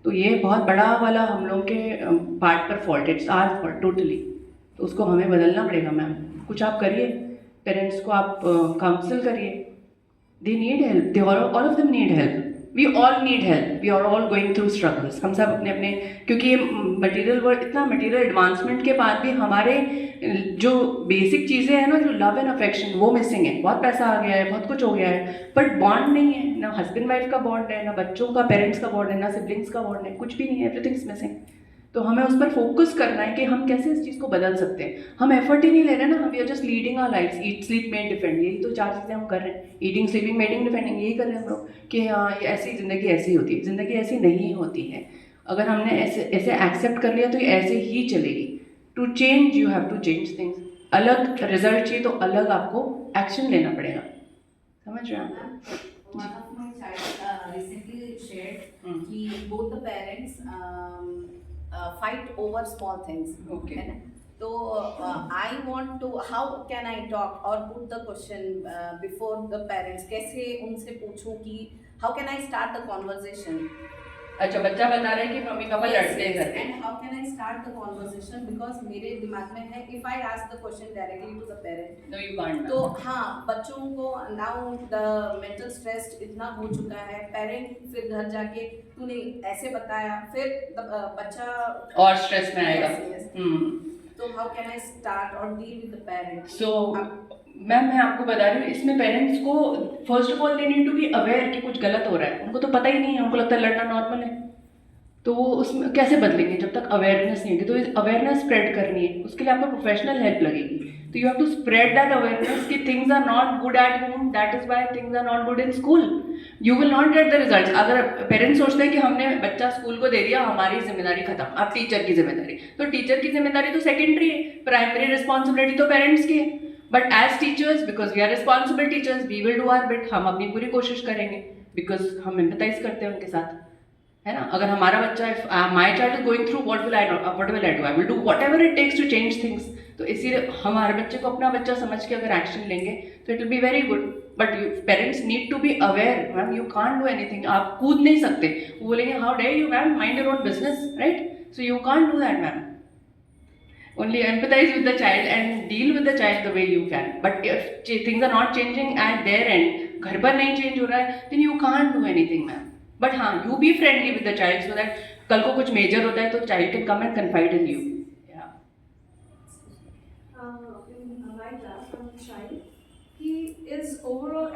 Speaker 3: तो ये बहुत बड़ा वाला हम लोग के पार्ट पर fault, it's our fault totally. तो उसको हमें बदलना पड़ेगा मैम. कुछ आप करिए, पेरेंट्स को आप काउंसिल करिए. They need help, they all of them need help. We all need help, we are all going through struggles. हम सब अपने अपने, क्योंकि ये मटीरियल वर्ल्ड, इतना मटीरियल एडवांसमेंट के बाद भी हमारे जो बेसिक चीज़ें हैं ना, जो लव एंड अफेक्शन, वो मिसिंग है. बहुत पैसा आ गया है, बहुत कुछ हो गया है, बट बॉन्ड नहीं है. ना हस्बैंड वाइफ का बॉन्ड है, ना बच्चों का पेरेंट्स का बॉन्ड है, ना सिबलिंग्स का बॉन्ड है, कुछ भी नहीं है. Everything is missing. तो हमें उस पर फोकस करना है कि हम कैसे इस चीज़ को बदल सकते हैं. हम एफर्ट ही नहीं ले रहे ना, हम we are just leading our lives. Eat sleep made defend, यही तो 4 चीज़ें हम कर रहे हैं. ईटिंग स्लीपिंग मेडिंग डिफेंडिंग, यही कर रहे हैं हम लोग कि हाँ ये ऐसी ज़िंदगी ऐसी होती है. ज़िंदगी ऐसी नहीं होती है. अगर हमने ऐसे एक्सेप्ट कर लिया तो ये ऐसे ही चलेगी. To change you have to change things. अलग रिजल्ट चाहिए तो अलग आपको एक्शन लेना पड़ेगा. समझ रहे हैं आप?
Speaker 5: One of my child recently shared कि both the parents fight over small things.
Speaker 3: Okay.
Speaker 5: है ना? तो I want to, how can I talk or put the question before the parents? कैसे उनसे पूछूं कि how can I start the conversation?
Speaker 3: अच्छा, बच्चा बता रहा है कि मम्मी पापा लड़ते हैं घर पे।
Speaker 5: And how can I start the conversation? Because मेरे दिमाग में है, if I ask the question directly to the parent,
Speaker 3: No, you can't.
Speaker 5: तो हाँ, बच्चों को now the mental stress इतना हो चुका है, parent फिर घर जाके तूने ऐसे बताया, फिर बच्चा
Speaker 3: और स्ट्रेस में आएगा।
Speaker 5: Yes, तो how can I start or deal with the parent?
Speaker 3: So ma'am, मैं आपको बता रही हूँ, इसमें पेरेंट्स को first of all they need to be aware कि कुछ गलत हो रहा है। उनको तो पता ही नहीं है, उनको लगता है लड़ना नॉर्मल है, तो वो उसमें कैसे बदलेंगे जब तक अवेयरनेस नहीं होगी। तो अवेयरनेस स्प्रेड करनी है, उसके लिए आपको प्रोफेशनल हेल्प लगेगी। तो you have to spread that awareness कि things are not good at home, that is why things are not good in school. You will not get the results. अगर parents सोचते हैं कि हमने बच्चा स्कूल को दे दिया, हमारी जिम्मेदारी खत्म, अब टीचर की जिम्मेदारी, तो टीचर की जिम्मेदारी तो सेकेंडरी है, प्राइमरी रिस्पॉन्सिबिलिटी तो पेरेंट्स की है। But as teachers, because we are responsible teachers, we will do our bit. हम अपनी पूरी कोशिश करेंगे, बिकॉज हम एम्पैथाइज करते हैं उनके साथ, है ना। अगर हमारा बच्चा, my child is going through, what will I do, I will do whatever it takes to change things. तो इसीलिए हमारे बच्चे को अपना बच्चा समझ के अगर एक्शन लेंगे तो it will be very good. But you parents need to be aware. Ma'am, you can't do anything, आप कूद नहीं सकते। वो बोलेंगे how dare you ma'am, mind your own business, right. So you can't do that ma'am. Only empathize with the child and deal with the child the way you can. But if things are not changing at their end, घर पर नहीं change हो रहा है, then you can't do anything, ma'am. But हाँ, you be friendly with the child so that कल को कुछ major होता है तो child can come and confide in you. Yeah.
Speaker 2: In my class, one child, he is overall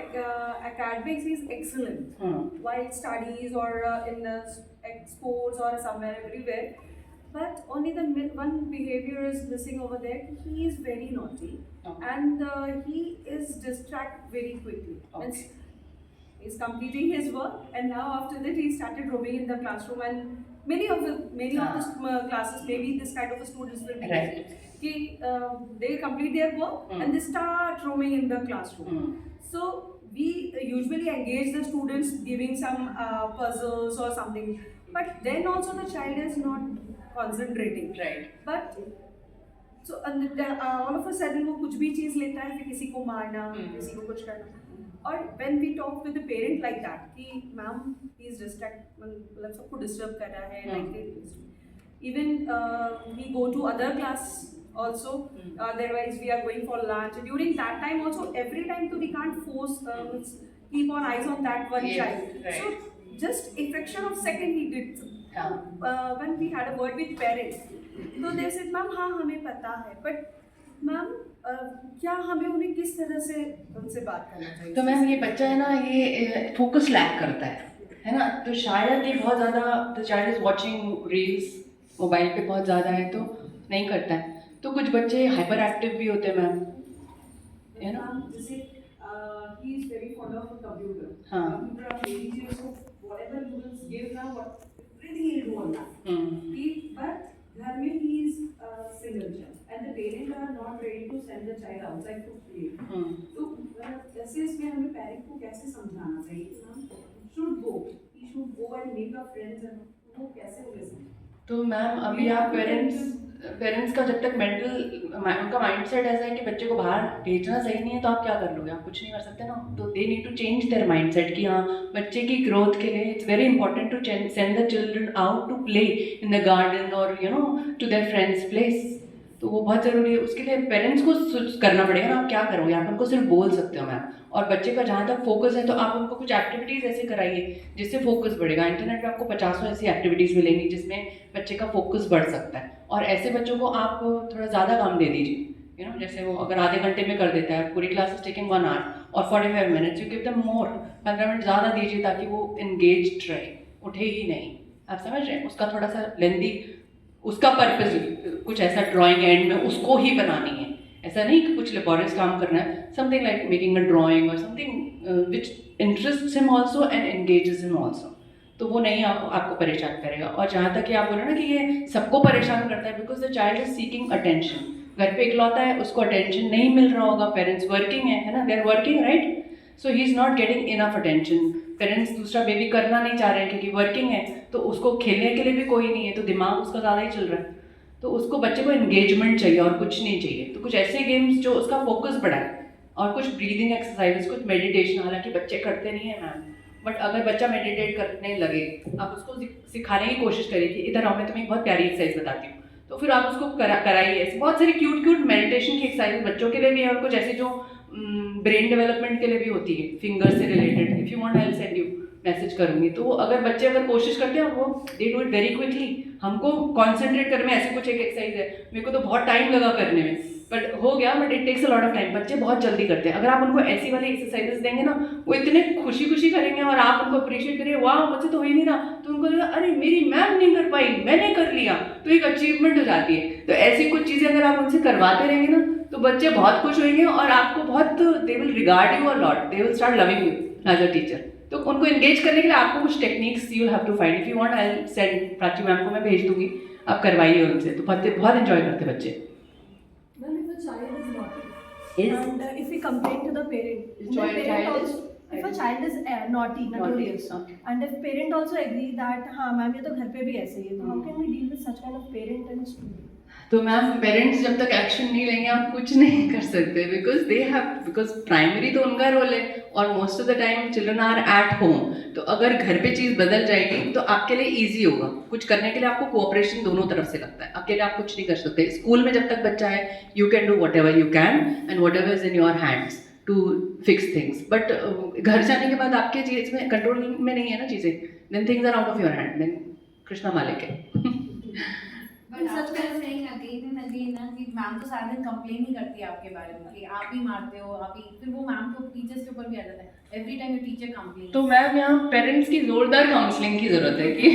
Speaker 2: academics is excellent. While studies or in the sports or somewhere everywhere. But only the one behavior is missing over there. He is very naughty, and he is distracted very quickly.
Speaker 3: Okay.
Speaker 2: He's completing his work, and now after that he started roaming in the classroom. And many of the classes, maybe this kind of students will be
Speaker 3: Right.
Speaker 2: they complete their work and they start roaming in the classroom. So we usually engage the students, giving some puzzles or something. But then also the child is not concentrating.
Speaker 3: Right.
Speaker 2: But so all of a sudden वो कुछ भी चीज़ लेता है, फिर किसी को मारना, किसी को कुछ करना। और when we talk with the parent like that कि मैम he is मतलब सबको disturb कर रहा है, like even we go to other class also. Otherwise we are going for lunch. During that time also, every time so we can't force keep on eyes on that one child.
Speaker 3: Right.
Speaker 2: So just a fraction of second he did. When we had a word with parents, तो they said, ma'am हाँ हमें पता है, but ma'am क्या हमें उन्हें किस तरह से उनसे बात करना चाहिए?
Speaker 3: तो मैम, ये बच्चा है ना, ये फोकस लैक करता है ना। तो शायद ये बहुत ज़्यादा, the child is watching reels, mobile पे बहुत ज़्यादा है तो नहीं करता है। तो कुछ बच्चे हाइपर एक्टिव भी होते हैं मैम, है ना।
Speaker 6: जैसे he is very fond of a computer.
Speaker 3: हाँ.
Speaker 6: Computer are very easy, so whatever you will give now, everything he will do on that. But घर में he is a single child, and the parents are not ready to send the child outside to play. तो ऐसे इसमें हमें parent को कैसे समझाना चाहिए कि हम should go, he should go and make a friends, and वो कैसे हो सकते?
Speaker 3: तो मैम, अभी आप पेरेंट्स का जब तक मेंटल उनका माइंडसेट ऐसा है कि बच्चे को बाहर भेजना सही नहीं है, तो आप क्या कर लोगे? आप कुछ नहीं कर सकते ना। तो they need to change their mindset कि हाँ, बच्चे की ग्रोथ के लिए it's very important to send the children out to play in the garden और you know to their friends place. तो वो बहुत ज़रूरी है। उसके लिए पेरेंट्स को करना पड़ेगा ना। आप क्या करोगे? आप उनको सिर्फ बोल सकते हो मैम। और बच्चे का जहाँ तक फोकस है, तो आप उनको कुछ एक्टिविटीज़ ऐसे कराइए जिससे फोकस बढ़ेगा। इंटरनेट पे आपको 50 ऐसी एक्टिविटीज़ मिलेंगी जिसमें बच्चे का फोकस बढ़ सकता है। और ऐसे बच्चों को आप थोड़ा ज़्यादा काम दे दीजिए, यू नो, जैसे वो अगर आधे घंटे में कर देता है, पूरी क्लास इज टेकिंग 1 आवर और 45 minutes, you give them more, 15 minute ज़्यादा दीजिए ताकि वो एंगेज्ड रहे, उठे ही नहीं। आप समझ रहे हैं? उसका थोड़ा सा लेंदी, उसका पर्पज कुछ ऐसा ड्राइंग एंड में उसको ही बनानी है, ऐसा नहीं कि कुछ लेबोरियस काम करना है। Something like making a drawing और something which interests him also and engages him also, तो वो नहीं आपको परेशान करेगा। और जहाँ तक कि आप बोले ना कि ये सबको परेशान करता है, because the child is seeking attention. घर पे इकलौता है, उसको अटेंशन नहीं मिल रहा होगा, पेरेंट्स वर्किंग है ना, they are working, right. So he is not getting enough attention. Parents दूसरा बेबी करना नहीं चाह रहे हैं क्योंकि वर्किंग है, तो उसको खेलने के लिए भी कोई नहीं है, तो दिमाग उसका ज़्यादा ही चल रहा है। तो उसको बच्चे को एंगेजमेंट चाहिए और कुछ नहीं चाहिए। तो कुछ ऐसे गेम्स जो उसका फोकस बढ़ाए और कुछ ब्रीदिंग एक्सरसाइज, कुछ मेडिटेशन, हालांकि बच्चे करते नहीं है मैम, बट अगर बच्चा मेडिटेट करने लगे, आप उसको सिखाने की कोशिश करिए कि इधर आओ, मैं तुम्हें एक बहुत प्यारी एक्सरसाइज बताती हूँ, तो फिर आप उसको कराइए। ऐसे बहुत सारी क्यूट मेडिटेशन की एक्सरसाइज बच्चों के लिए भी है, और कुछ ऐसी जो ब्रेन डेवलपमेंट के लिए भी होती है, फिंगर से related. If you want I will send you, message करूँगी। तो अगर बच्चे अगर कोशिश करते हैं, वो they do it very quickly. हमको कॉन्सेंट्रेट करने में ऐसी कुछ एक एक्सरसाइज है, मेरे को तो बहुत टाइम लगा करने में, बट हो गया, but it takes a lot of time. बच्चे बहुत जल्दी करते हैं। अगर आप उनको ऐसी वाली एक्सरसाइजेस देंगे ना, वो इतने खुशी खुशी करेंगे, और आप उनको अप्रिशिएट करिए, वाह मुझसे तो हो ही नहीं रहा, तो उनको लगेगा अरे मेरी मैम नहीं कर पाई, मैंने कर लिया, तो एक अचीवमेंट हो जाती है। तो ऐसी कुछ चीज़ें अगर आप उनसे करवाते रहेंगे ना, तो बच्चे बहुत खुश होंगे, और आपको बहुत, they will regard you a lot, they will start loving you as a teacher. तो उनको एंगेज करने के लिए आपको कुछ techniques you have to find. If you want I will send, Prachi ma'am को मैं भेज दूंगी, आप करवाइए उनसे, तो बहुत एंजॉय करते बच्चे।
Speaker 2: Ma'am, if a child is naughty,
Speaker 3: Yes.
Speaker 2: and if we complain to the parent, the
Speaker 3: Child
Speaker 2: parent
Speaker 3: is-
Speaker 2: also, if a child is naughty, notorious,
Speaker 3: Okay.
Speaker 2: and if parent also agree that हाँ ma'am ये तो घर पे भी ऐसे ही है, तो how can we deal with such kind of parent and student?
Speaker 3: तो मैम पेरेंट्स जब तक एक्शन नहीं लेंगे, आप कुछ नहीं कर सकते, बिकॉज प्राइमरी तो उनका रोल है, और most of the time children are at home. तो अगर घर पे चीज़ बदल जाएगी तो आपके लिए ईजी होगा। कुछ करने के लिए आपको कोऑपरेशन दोनों तरफ से लगता है, अकेले आप कुछ नहीं कर सकते। स्कूल में जब तक बच्चा है, you can do whatever you can and whatever is in your hands to fix things, but घर जाने के बाद आपके चीज़ में कंट्रोल में नहीं है ना चीज़ें, then things are out of your hand, then Krishna मालिक है।
Speaker 7: बट सच में सेइंग अगेन ना कि मैम तो सारा दिन कंप्लेन ही करती है आपके बारे में कि आप ही मारते हो, आप ही, फिर वो मैम को टीचर्स के ऊपर भी आ जाता है, every time your teacher complain.
Speaker 3: तो मैम यहाँ पेरेंट्स की जोरदार काउंसलिंग की जरूरत है कि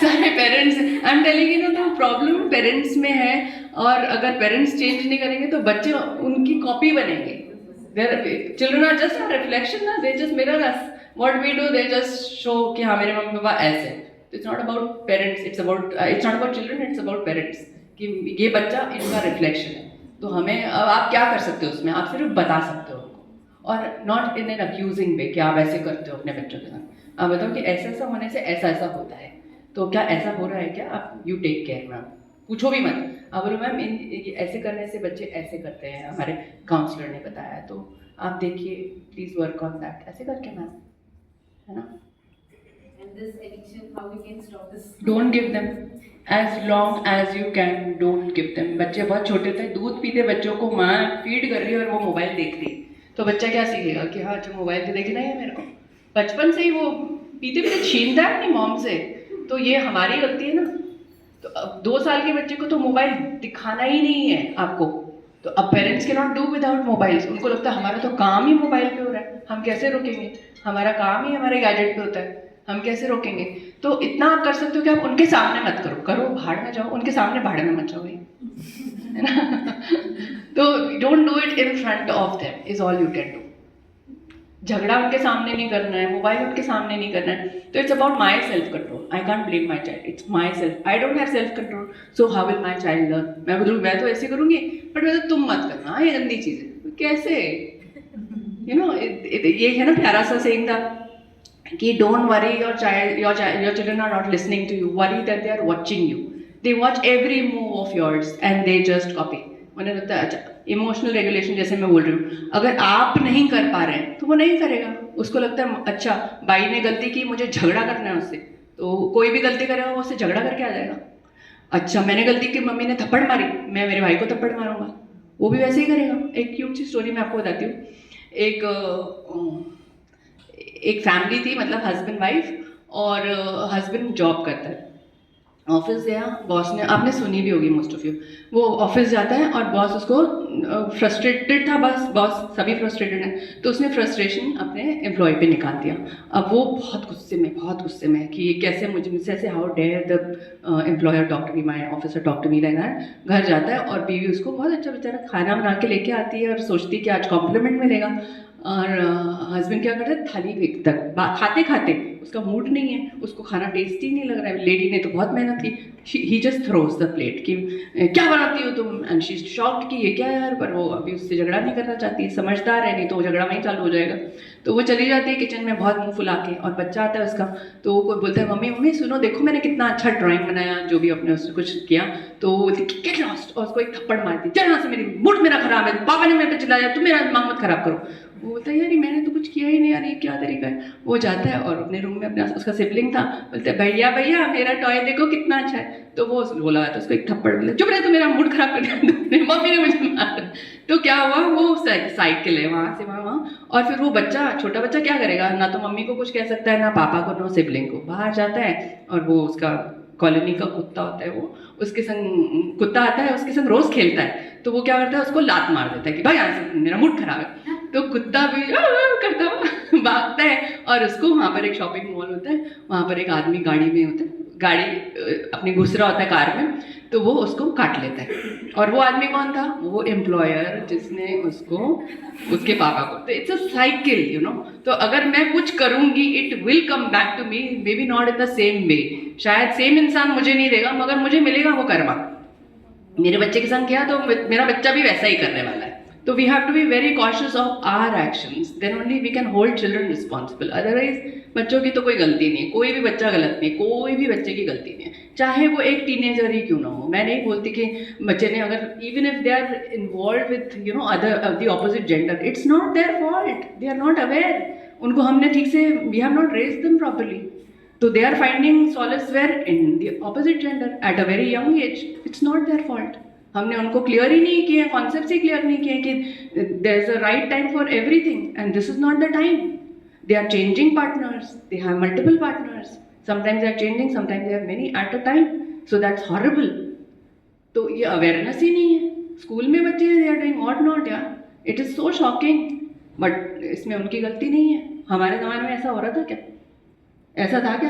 Speaker 3: सारे parents, I am telling you know, तो प्रॉब्लम पेरेंट्स में है, और अगर पेरेंट्स चेंज नहीं करेंगे तो बच्चे उनकी कॉपी बनेंगे। Children are just a reflection ना, they just mirror us, what we do, they just show कि हाँ मेरे मम्मी पापा ऐसे। It's not about parents, it's not about children, it's about parents, कि ये बच्चा इनका रिफ्लेक्शन है। तो हमें अब आप क्या कर सकते हो उसमें, आप सिर्फ बता सकते हो उनको, और नॉट इन एन अक्यूजिंग वे कि आप ऐसे करते हो अपने बच्चों के साथ। आप बताओ कि ऐसा ऐसा होने से ऐसा ऐसा होता है, तो क्या ऐसा हो रहा है क्या, आप यू टेक केयर मैम, पूछो भी मत, आप बोलो मैम ऐसे करने से बच्चे ऐसे करते हैं, हमारे काउंसलर ने बताया, तो आप देखिए प्लीज़ वर्क ऑन दैट, ऐसे करके मैम, है ना।
Speaker 7: And this addiction, how we can stop this?
Speaker 3: Don't give them as long as you can, don't give them. बच्चे बहुत छोटे थे, दूध पीते बच्चों को माँ फीड कर रही है और वो मोबाइल देख रही है, तो बच्चा क्या सीखेगा कि हाँ अच्छा मोबाइल तो देखना ही है मेरे को। बचपन से ही वो पीते पीते छीनता है अपनी मॉम से, तो ये हमारी गलती है ना। तो अब 2 साल के बच्चे को तो मोबाइल दिखाना ही नहीं है आपको, तो अब parents can not do without mobiles. उनको लगता है हमारा तो काम ही मोबाइल पे हो रहा है, हम कैसे रोकेंगे, हमारा काम ही हमारे गैजेट पे होता है, हम कैसे रोकेंगे। तो इतना आप कर सकते हो कि आप उनके सामने मत करो, करो भाड़ में जाओ, उनके सामने भाड़ में मत जाओ, है ना। तो don't do it in front of them, is all you can do. झगड़ा उनके सामने नहीं करना है, मोबाइल उनके सामने नहीं करना है। तो it's about my self control, I can't blame my child, it's my self, I don't have self control, so how will my child learn. मैं बोलूँ मैं तो ऐसे करूँगी, बट मैं तो तुम मत करना, ये गंदी चीज़ है, कैसे, यू नो। ये है ना प्यारा सा सेइंग था कि don't worry your child, your children are not listening to you, worry that they are watching you, they watch every move of yours and they just copy. मुझे लगता है अच्छा इमोशनल रेगुलेशन जैसे मैं बोल रही हूँ, अगर आप नहीं कर पा रहे हैं तो वो नहीं करेगा। उसको लगता है अच्छा भाई ने गलती की, मुझे झगड़ा करना है उससे, तो कोई भी गलती करेगा वो उससे झगड़ा करके आ जाएगा। अच्छा मैंने गलती की, मम्मी ने थप्पड़ मारी, मैं मेरे भाई को थप्पड़ मारूंगा, वो भी वैसे ही करेगा। एक क्यूट सी स्टोरी मैं आपको बताती हूँ। एक फैमिली थी, मतलब हस्बैंड वाइफ, और हस्बैंड जॉब करता है, ऑफिस गया, बॉस ने, आपने सुनी भी होगी मोस्ट ऑफ यू, वो ऑफिस जाता है और बॉस उसको फ्रस्ट्रेटेड था, बस बॉस सभी फ्रस्ट्रेटेड हैं, तो उसने फ्रस्ट्रेशन अपने एम्प्लॉय पे निकाल दिया। अब वो बहुत गुस्से में कि ये कैसे मुझसे ऐसे, how dare the employer talk to me, my officer talk to me like that. घर जाता है और बीवी उसको बहुत अच्छा बेचारा खाना बना के लेके आती है और सोचती है कि आज कॉम्प्लीमेंट मिलेगा, और हस्बैंड क्या करता है, थाली फेंकता है खाते खाते, उसका मूड नहीं है, उसको खाना टेस्टी नहीं लग रहा है, लेडी ने तो बहुत मेहनत की, ही जस्ट थ्रोज द प्लेट कि क्या बनाती हो तुम, एंड शी इज शॉक्ड कि ये क्या है यार, पर वो अभी उससे झगड़ा नहीं करना चाहती, समझदार है, नहीं तो झगड़ा वहीं चालू हो जाएगा। तो वो चली जाती है किचन में बहुत मुंह फुला के, और बच्चा आता है उसका, तो वो कोई बोलता है मम्मी मम्मी सुनो देखो मैंने कितना अच्छा ड्राइंग बनाया, जो भी अपने उसने कुछ किया, तो वो बोलती गेट लॉस्ट, और उसको एक थप्पड़ मारती, चल यहाँ से, मेरी मूड मेरा खराब है, पापा ने मेरे पे चिल्लाया, तुम मेरा दिमाग मत खराब करो। वो बोलता है यार ये मैंने तो कुछ किया ही नहीं यार, ये क्या तरीका है। वो जाता है और अपने रूम में अपना, उसका सिबलिंग था, बोलता है भैया भैया मेरा टॉय देखो कितना अच्छा है। तो वो बोला था उसको एक थप्पड़, बोला चुप रहे तो मेरा मूड खराब कर दिया, मम्मी ने मुझे मारा। तो क्या हुआ, वो साइकिल है वहाँ से वहाँ, और फिर वो बच्चा, छोटा बच्चा क्या करेगा, ना तो मम्मी को कुछ कह सकता है, ना पापा को, ना सिबलिंग को। बाहर जाता है और वो उसका कॉलोनी का कुत्ता होता है, वो उसके संग, कुत्ता आता है उसके संग रोज खेलता है। तो वो क्या करता है, उसको लात मार देता है कि भाई यहाँ से, मेरा मूड खराब है। तो कुत्ता भी करता हुआ भागता है और उसको, वहाँ पर एक शॉपिंग मॉल होता है, वहाँ पर एक आदमी गाड़ी में होता है, गाड़ी अपनी घुस रहा होता है कार में, तो वो उसको काट लेता है। और वो आदमी कौन था, वो एम्प्लॉयर जिसने उसको, उसके पापा को। तो it's a cycle, you know. तो अगर मैं कुछ करूँगी it will come back to me, maybe not in the same way. शायद सेम इंसान मुझे नहीं देगा, मगर मुझे मिलेगा वो कर्मा। मेरे बच्चे के संग किया तो मेरा बच्चा भी वैसा ही करने वाला है। तो we have to be very cautious of our actions, then only we can hold children responsible. Otherwise बच्चों की तो कोई गलती नहीं है, कोई भी बच्चा गलत नहीं, कोई भी बच्चे की गलती नहीं है, चाहे वो एक टीनेजर ही क्यों ना हो। मैं नहीं बोलती कि बच्चे ने अगर, even if they are involved with you know other the opposite gender, it's not their fault, they are not aware. उनको हमने ठीक से, we have not raised them properly, तो they are finding solace where in the opposite gender at a very young age. It's not their fault. हमने उनको clear ही नहीं किए, concept ही clear नहीं किए कि there is a right time for everything and this is not the time. They are changing partners, they have multiple partners, sometimes they are changing, sometimes they have many at a time, so that's horrible. तो ये awareness ही नहीं है school में, बच्चे they are doing what not यार, it is so shocking, but इसमें उनकी गलती नहीं है। हमारे ज़माने में ऐसा हो रहा था क्या, ऐसा था क्या?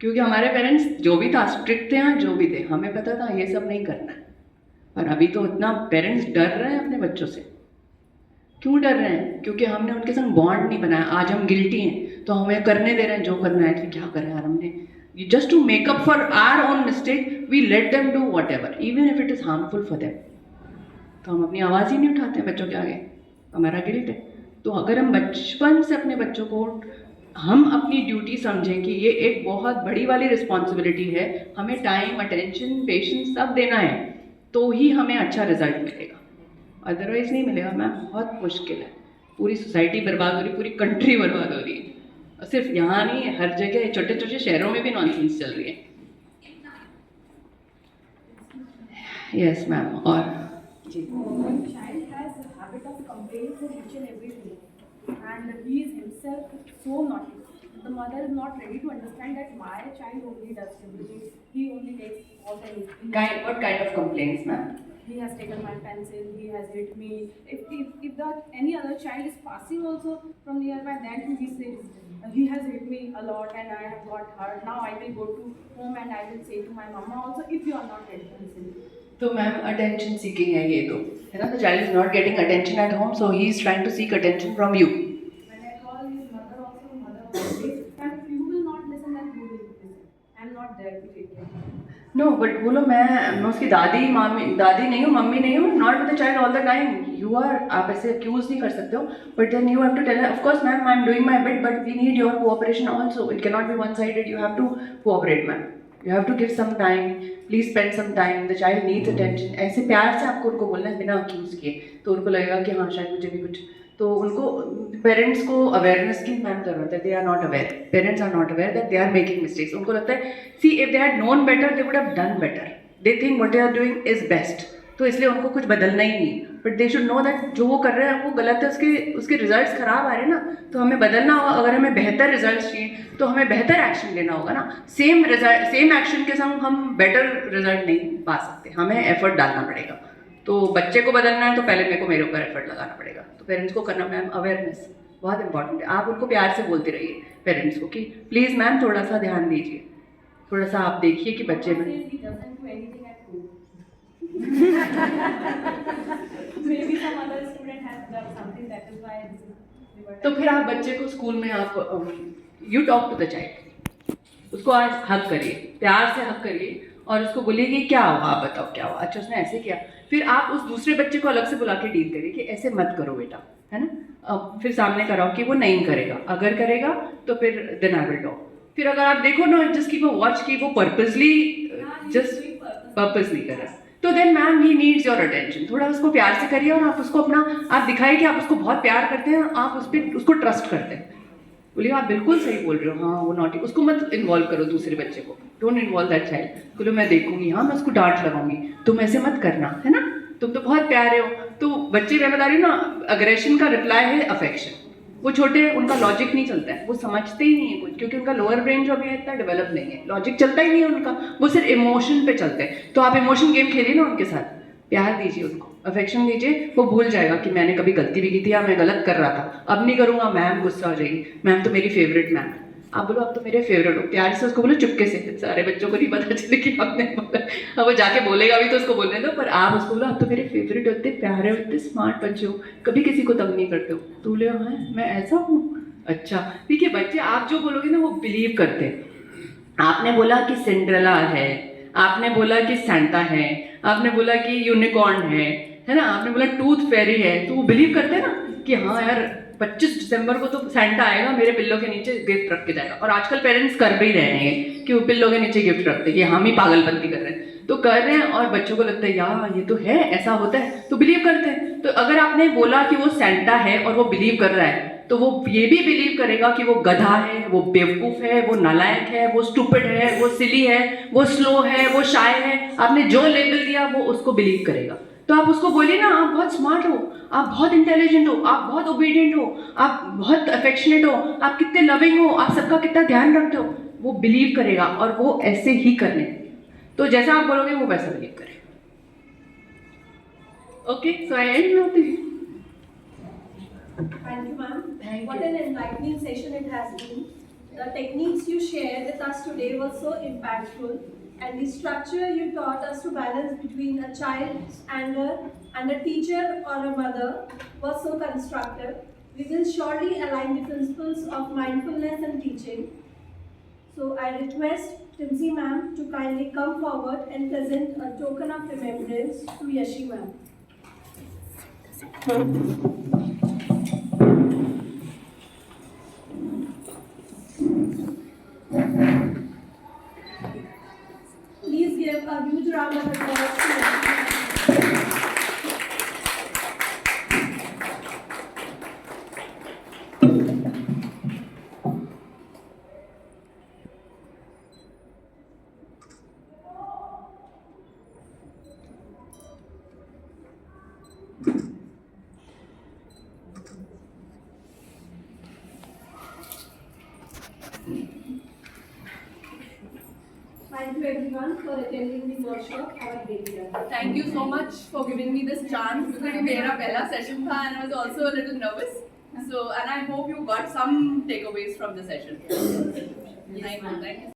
Speaker 3: क्योंकि हमारे पेरेंट्स जो भी था स्ट्रिक्ट थे, हाँ जो भी थे, हमें पता था ये सब नहीं करना है। पर अभी तो इतना पेरेंट्स डर रहे हैं अपने बच्चों से। क्यों डर रहे हैं? क्योंकि हमने उनके संग बॉन्ड नहीं बनाया। आज हम गिल्टी हैं तो हमें करने दे रहे हैं जो करना है। तो क्या करें यार, हमने just to make up for our own mistake we let them do whatever even if it is harmful for them. तो हम अपनी आवाज़ ही नहीं उठाते हैं बच्चों के आगे, हमारा गिल्ट है। तो अगर हम बचपन से अपने बच्चों को, हम अपनी ड्यूटी समझें कि ये एक बहुत बड़ी वाली रिस्पॉन्सिबिलिटी है, हमें टाइम, अटेंशन, पेशेंस सब देना है, तो ही हमें अच्छा रिजल्ट मिलेगा, अदरवाइज नहीं मिलेगा। मैम बहुत मुश्किल है। पूरी सोसाइटी बर्बाद हो रही, पूरी कंट्री बर्बाद हो रही है, और सिर्फ यहाँ नहीं है, हर जगह, छोटे छोटे शहरों में भी नॉनसेंस चल रही है। Yes ma'am. और जी,
Speaker 2: child has a habit of complaining for each and everything, and he is himself so naughty. The mother is not ready to understand that my child only does everything. He only takes all the
Speaker 3: what kind of complaints, ma'am?
Speaker 2: He has taken my pencil. He has hit me. If the any other child is passing also from nearby, then he says he has hit me a lot and I have got hurt. Now I will go to home and I will say to my mama also, if you are not ready to listen.
Speaker 3: तो ma'am attention seeking है ये तो, है ना? The child is not getting attention at home, so he is trying to seek attention from you.
Speaker 2: When I call his mother also, mother also says, and if you will not listen, then who will listen? I am not there to take care.
Speaker 3: No but बोलो, मैं उसकी दादी, मामी, दादी नहीं हूँ, mummy नहीं हूँ, not with the child all the time. You are, आप ऐसे अक्यूज नहीं कर सकते हो, but then you have to tell, of course ma'am I am doing my bit, but we need your cooperation also. It can not be one sided, you have to cooperate ma'am, you have to give some time, please spend some time, the child needs attention. ऐसे प्यार से आपको उनको बोलना है बिना accused किए, तो उनको लगेगा कि हाँ शायद मुझे भी कुछ। तो उनको, पेरेंट्स को अवेयरनेस की मैम ज़रूरत है। They are not aware, parents are not aware that they are making mistakes. उनको लगता है, see if they had known better they would have done better, they think what they are doing is best, तो इसलिए उनको कुछ बदलना ही नहीं। But they should know that जो वो कर रहे हैं वो गलत है, उसके रिजल्ट्स खराब आ रहे हैं ना, तो हमें बदलना होगा। अगर हमें बेहतर रिजल्ट्स चाहिए तो हमें बेहतर एक्शन लेना होगा ना। सेम रिजल्ट, सेम एक्शन के संग हम बेटर रिजल्ट नहीं पा सकते, हमें एफर्ट डालना पड़ेगा। तो बच्चे को बदलना है तो पहले मेरे को मेरे ऊपर एफर्ट लगाना पड़ेगा। तो पेरेंट्स को करना, मैम अवेयरनेस बहुत इंपॉर्टेंट है। आप उनको प्यार से बोलते रहिए पेरेंट्स को कि प्लीज़ मैम थोड़ा सा ध्यान दीजिए, थोड़ा सा आप देखिए कि बच्चे में।
Speaker 2: He doesn't do anything at home. Maybe some other student has done something, that is why this is rewarded.
Speaker 3: तो फिर आप बच्चे को स्कूल में आप you talk to the child, उसको आज हक करिए, प्यार से हक करिए और उसको बोलिए कि क्या हुआ, आप बताओ क्या हुआ, अच्छा उसने ऐसे किया। फिर आप उस दूसरे बच्चे को अलग से बुला के डील करिए कि ऐसे मत करो बेटा, है ना। फिर सामने कराओ कि वो नहीं करेगा, अगर करेगा तो फिर देन आई विल टॉक। फिर अगर आप देखो ना, जस्ट कीप अ वॉच कि वो पर्पसली जस्ट पर्पस नहीं कर रहा, तो then ma'am he needs your attention, थोड़ा उसको प्यार से करिए और आप उसको अपना, आप दिखाइए कि आप उसको बहुत प्यार करते हैं, आप उस पर उसको ट्रस्ट करते हैं। बोलिए आप बिल्कुल सही बोल रहे हो, हाँ वो नॉटी, उसको मत इन्वॉल्व करो दूसरे बच्चे को, डोंट इन्वॉल्व दैट चाइल्ड। बोलो मैं देखूंगी, हाँ मैं उसको डांट लगाऊंगी, तुम ऐसे मत करना, है ना, तुम तो बहुत प्यारे हो। तो बच्चे, मैं बता रही हूँ ना, अग्रेशन का रिप्लाई है अफेक्शन। वो छोटे, उनका लॉजिक नहीं चलता है, वो समझते ही नहीं है कुछ, क्योंकि उनका लोअर ब्रेन जो अभी है इतना डेवलप नहीं है, लॉजिक चलता ही नहीं है उनका, वो सिर्फ इमोशन पे चलते हैं। तो आप इमोशन गेम खेलिए ना उनके साथ, प्यार दीजिए उनको, अफेक्शन दीजिए, वो भूल जाएगा कि मैंने कभी गलती भी की थी या मैं गलत कर रहा था, अब नहीं करूँगा, मैम गुस्सा हो जाएगी, मैम तो मेरी फेवरेट मैम है। आप बोलो आप तो मेरे फेवरेट हो, प्यार से उसको बोलो, चुपके से, सारे बच्चों को नहीं पता चले कि आपने बोला, अब वो जाके बोलेगा भी तो उसको बोलने दो, पर आप उसको बोलो आप तो मेरे फेवरेट हो, इतने प्यारे हो, इतने स्मार्ट बच्चे हो, कभी किसी को तंग नहीं करते हो। तो बोले हाँ मैं ऐसा हूँ, अच्छा ठीक है। बच्चे आप जो बोलोगे ना वो बिलीव करते हैं। आपने बोला कि सिंड्रेला है, आपने बोला कि सैंटा है, आपने बोला कि यूनिकॉर्न है ना, आपने बोला टूथ फेरी है, तो वो बिलीव करते हैं ना कि हाँ यार 25 दिसंबर को तो सैंटा आएगा, मेरे पिल्लों के नीचे गिफ्ट रख के जाएगा। और आजकल पेरेंट्स कर भी रहे हैं कि वो पिल्लों के नीचे गिफ्ट रखते हैं, कि हम ही पागलपंती कर रहे हैं, तो कर रहे हैं, और बच्चों को लगता है यार ये तो है, ऐसा होता है, तो बिलीव करते हैं। तो अगर आपने बोला कि वो सैंटा है और वो बिलीव कर रहा है, तो वो ये भी बिलीव करेगा कि वो गधा है, वो बेवकूफ़ है, वो नालायक है, वो स्टूपिड है, वो सिली है, वो स्लो है, वो शाय है, आपने जो लेबल दिया वो उसको बिलीव करेगा। तो आप उसको बोलिए ना आप बहुत स्मार्ट हो, आप बहुत इंटेलिजेंट हो, आप बहुत ओबीडियंट हो, आप बहुत अफेक्शनेट हो, आप कितने लविंग हो, आप सबका कितना ध्यान रखते हो, वो बिलीव करेगा और वो ऐसे ही करने। तो जैसा आप बोलोगे वो वैसा बिलीव करेगा। Okay, so I and now this.
Speaker 9: Thank you, ma'am.
Speaker 3: Thank
Speaker 9: What
Speaker 3: you.
Speaker 9: an enlightening session it has been. The techniques you shared with us today were so impactful, and the structure you taught us to balance between a child's anger and a teacher or a mother was so constructive. We will surely align the principles of mindfulness and teaching. So I request Timsi ma'am to kindly come forward and present a token of remembrance to Yashi ma'am. Please give a huge round of applause to Yashi ma'am. Thank you everyone for attending the workshop. Have a great day.
Speaker 3: Thank you so much for giving me this chance, because ये मेरा पहला session था and I was also a little nervous. So, and I hope you got some takeaways from the session. Thank you.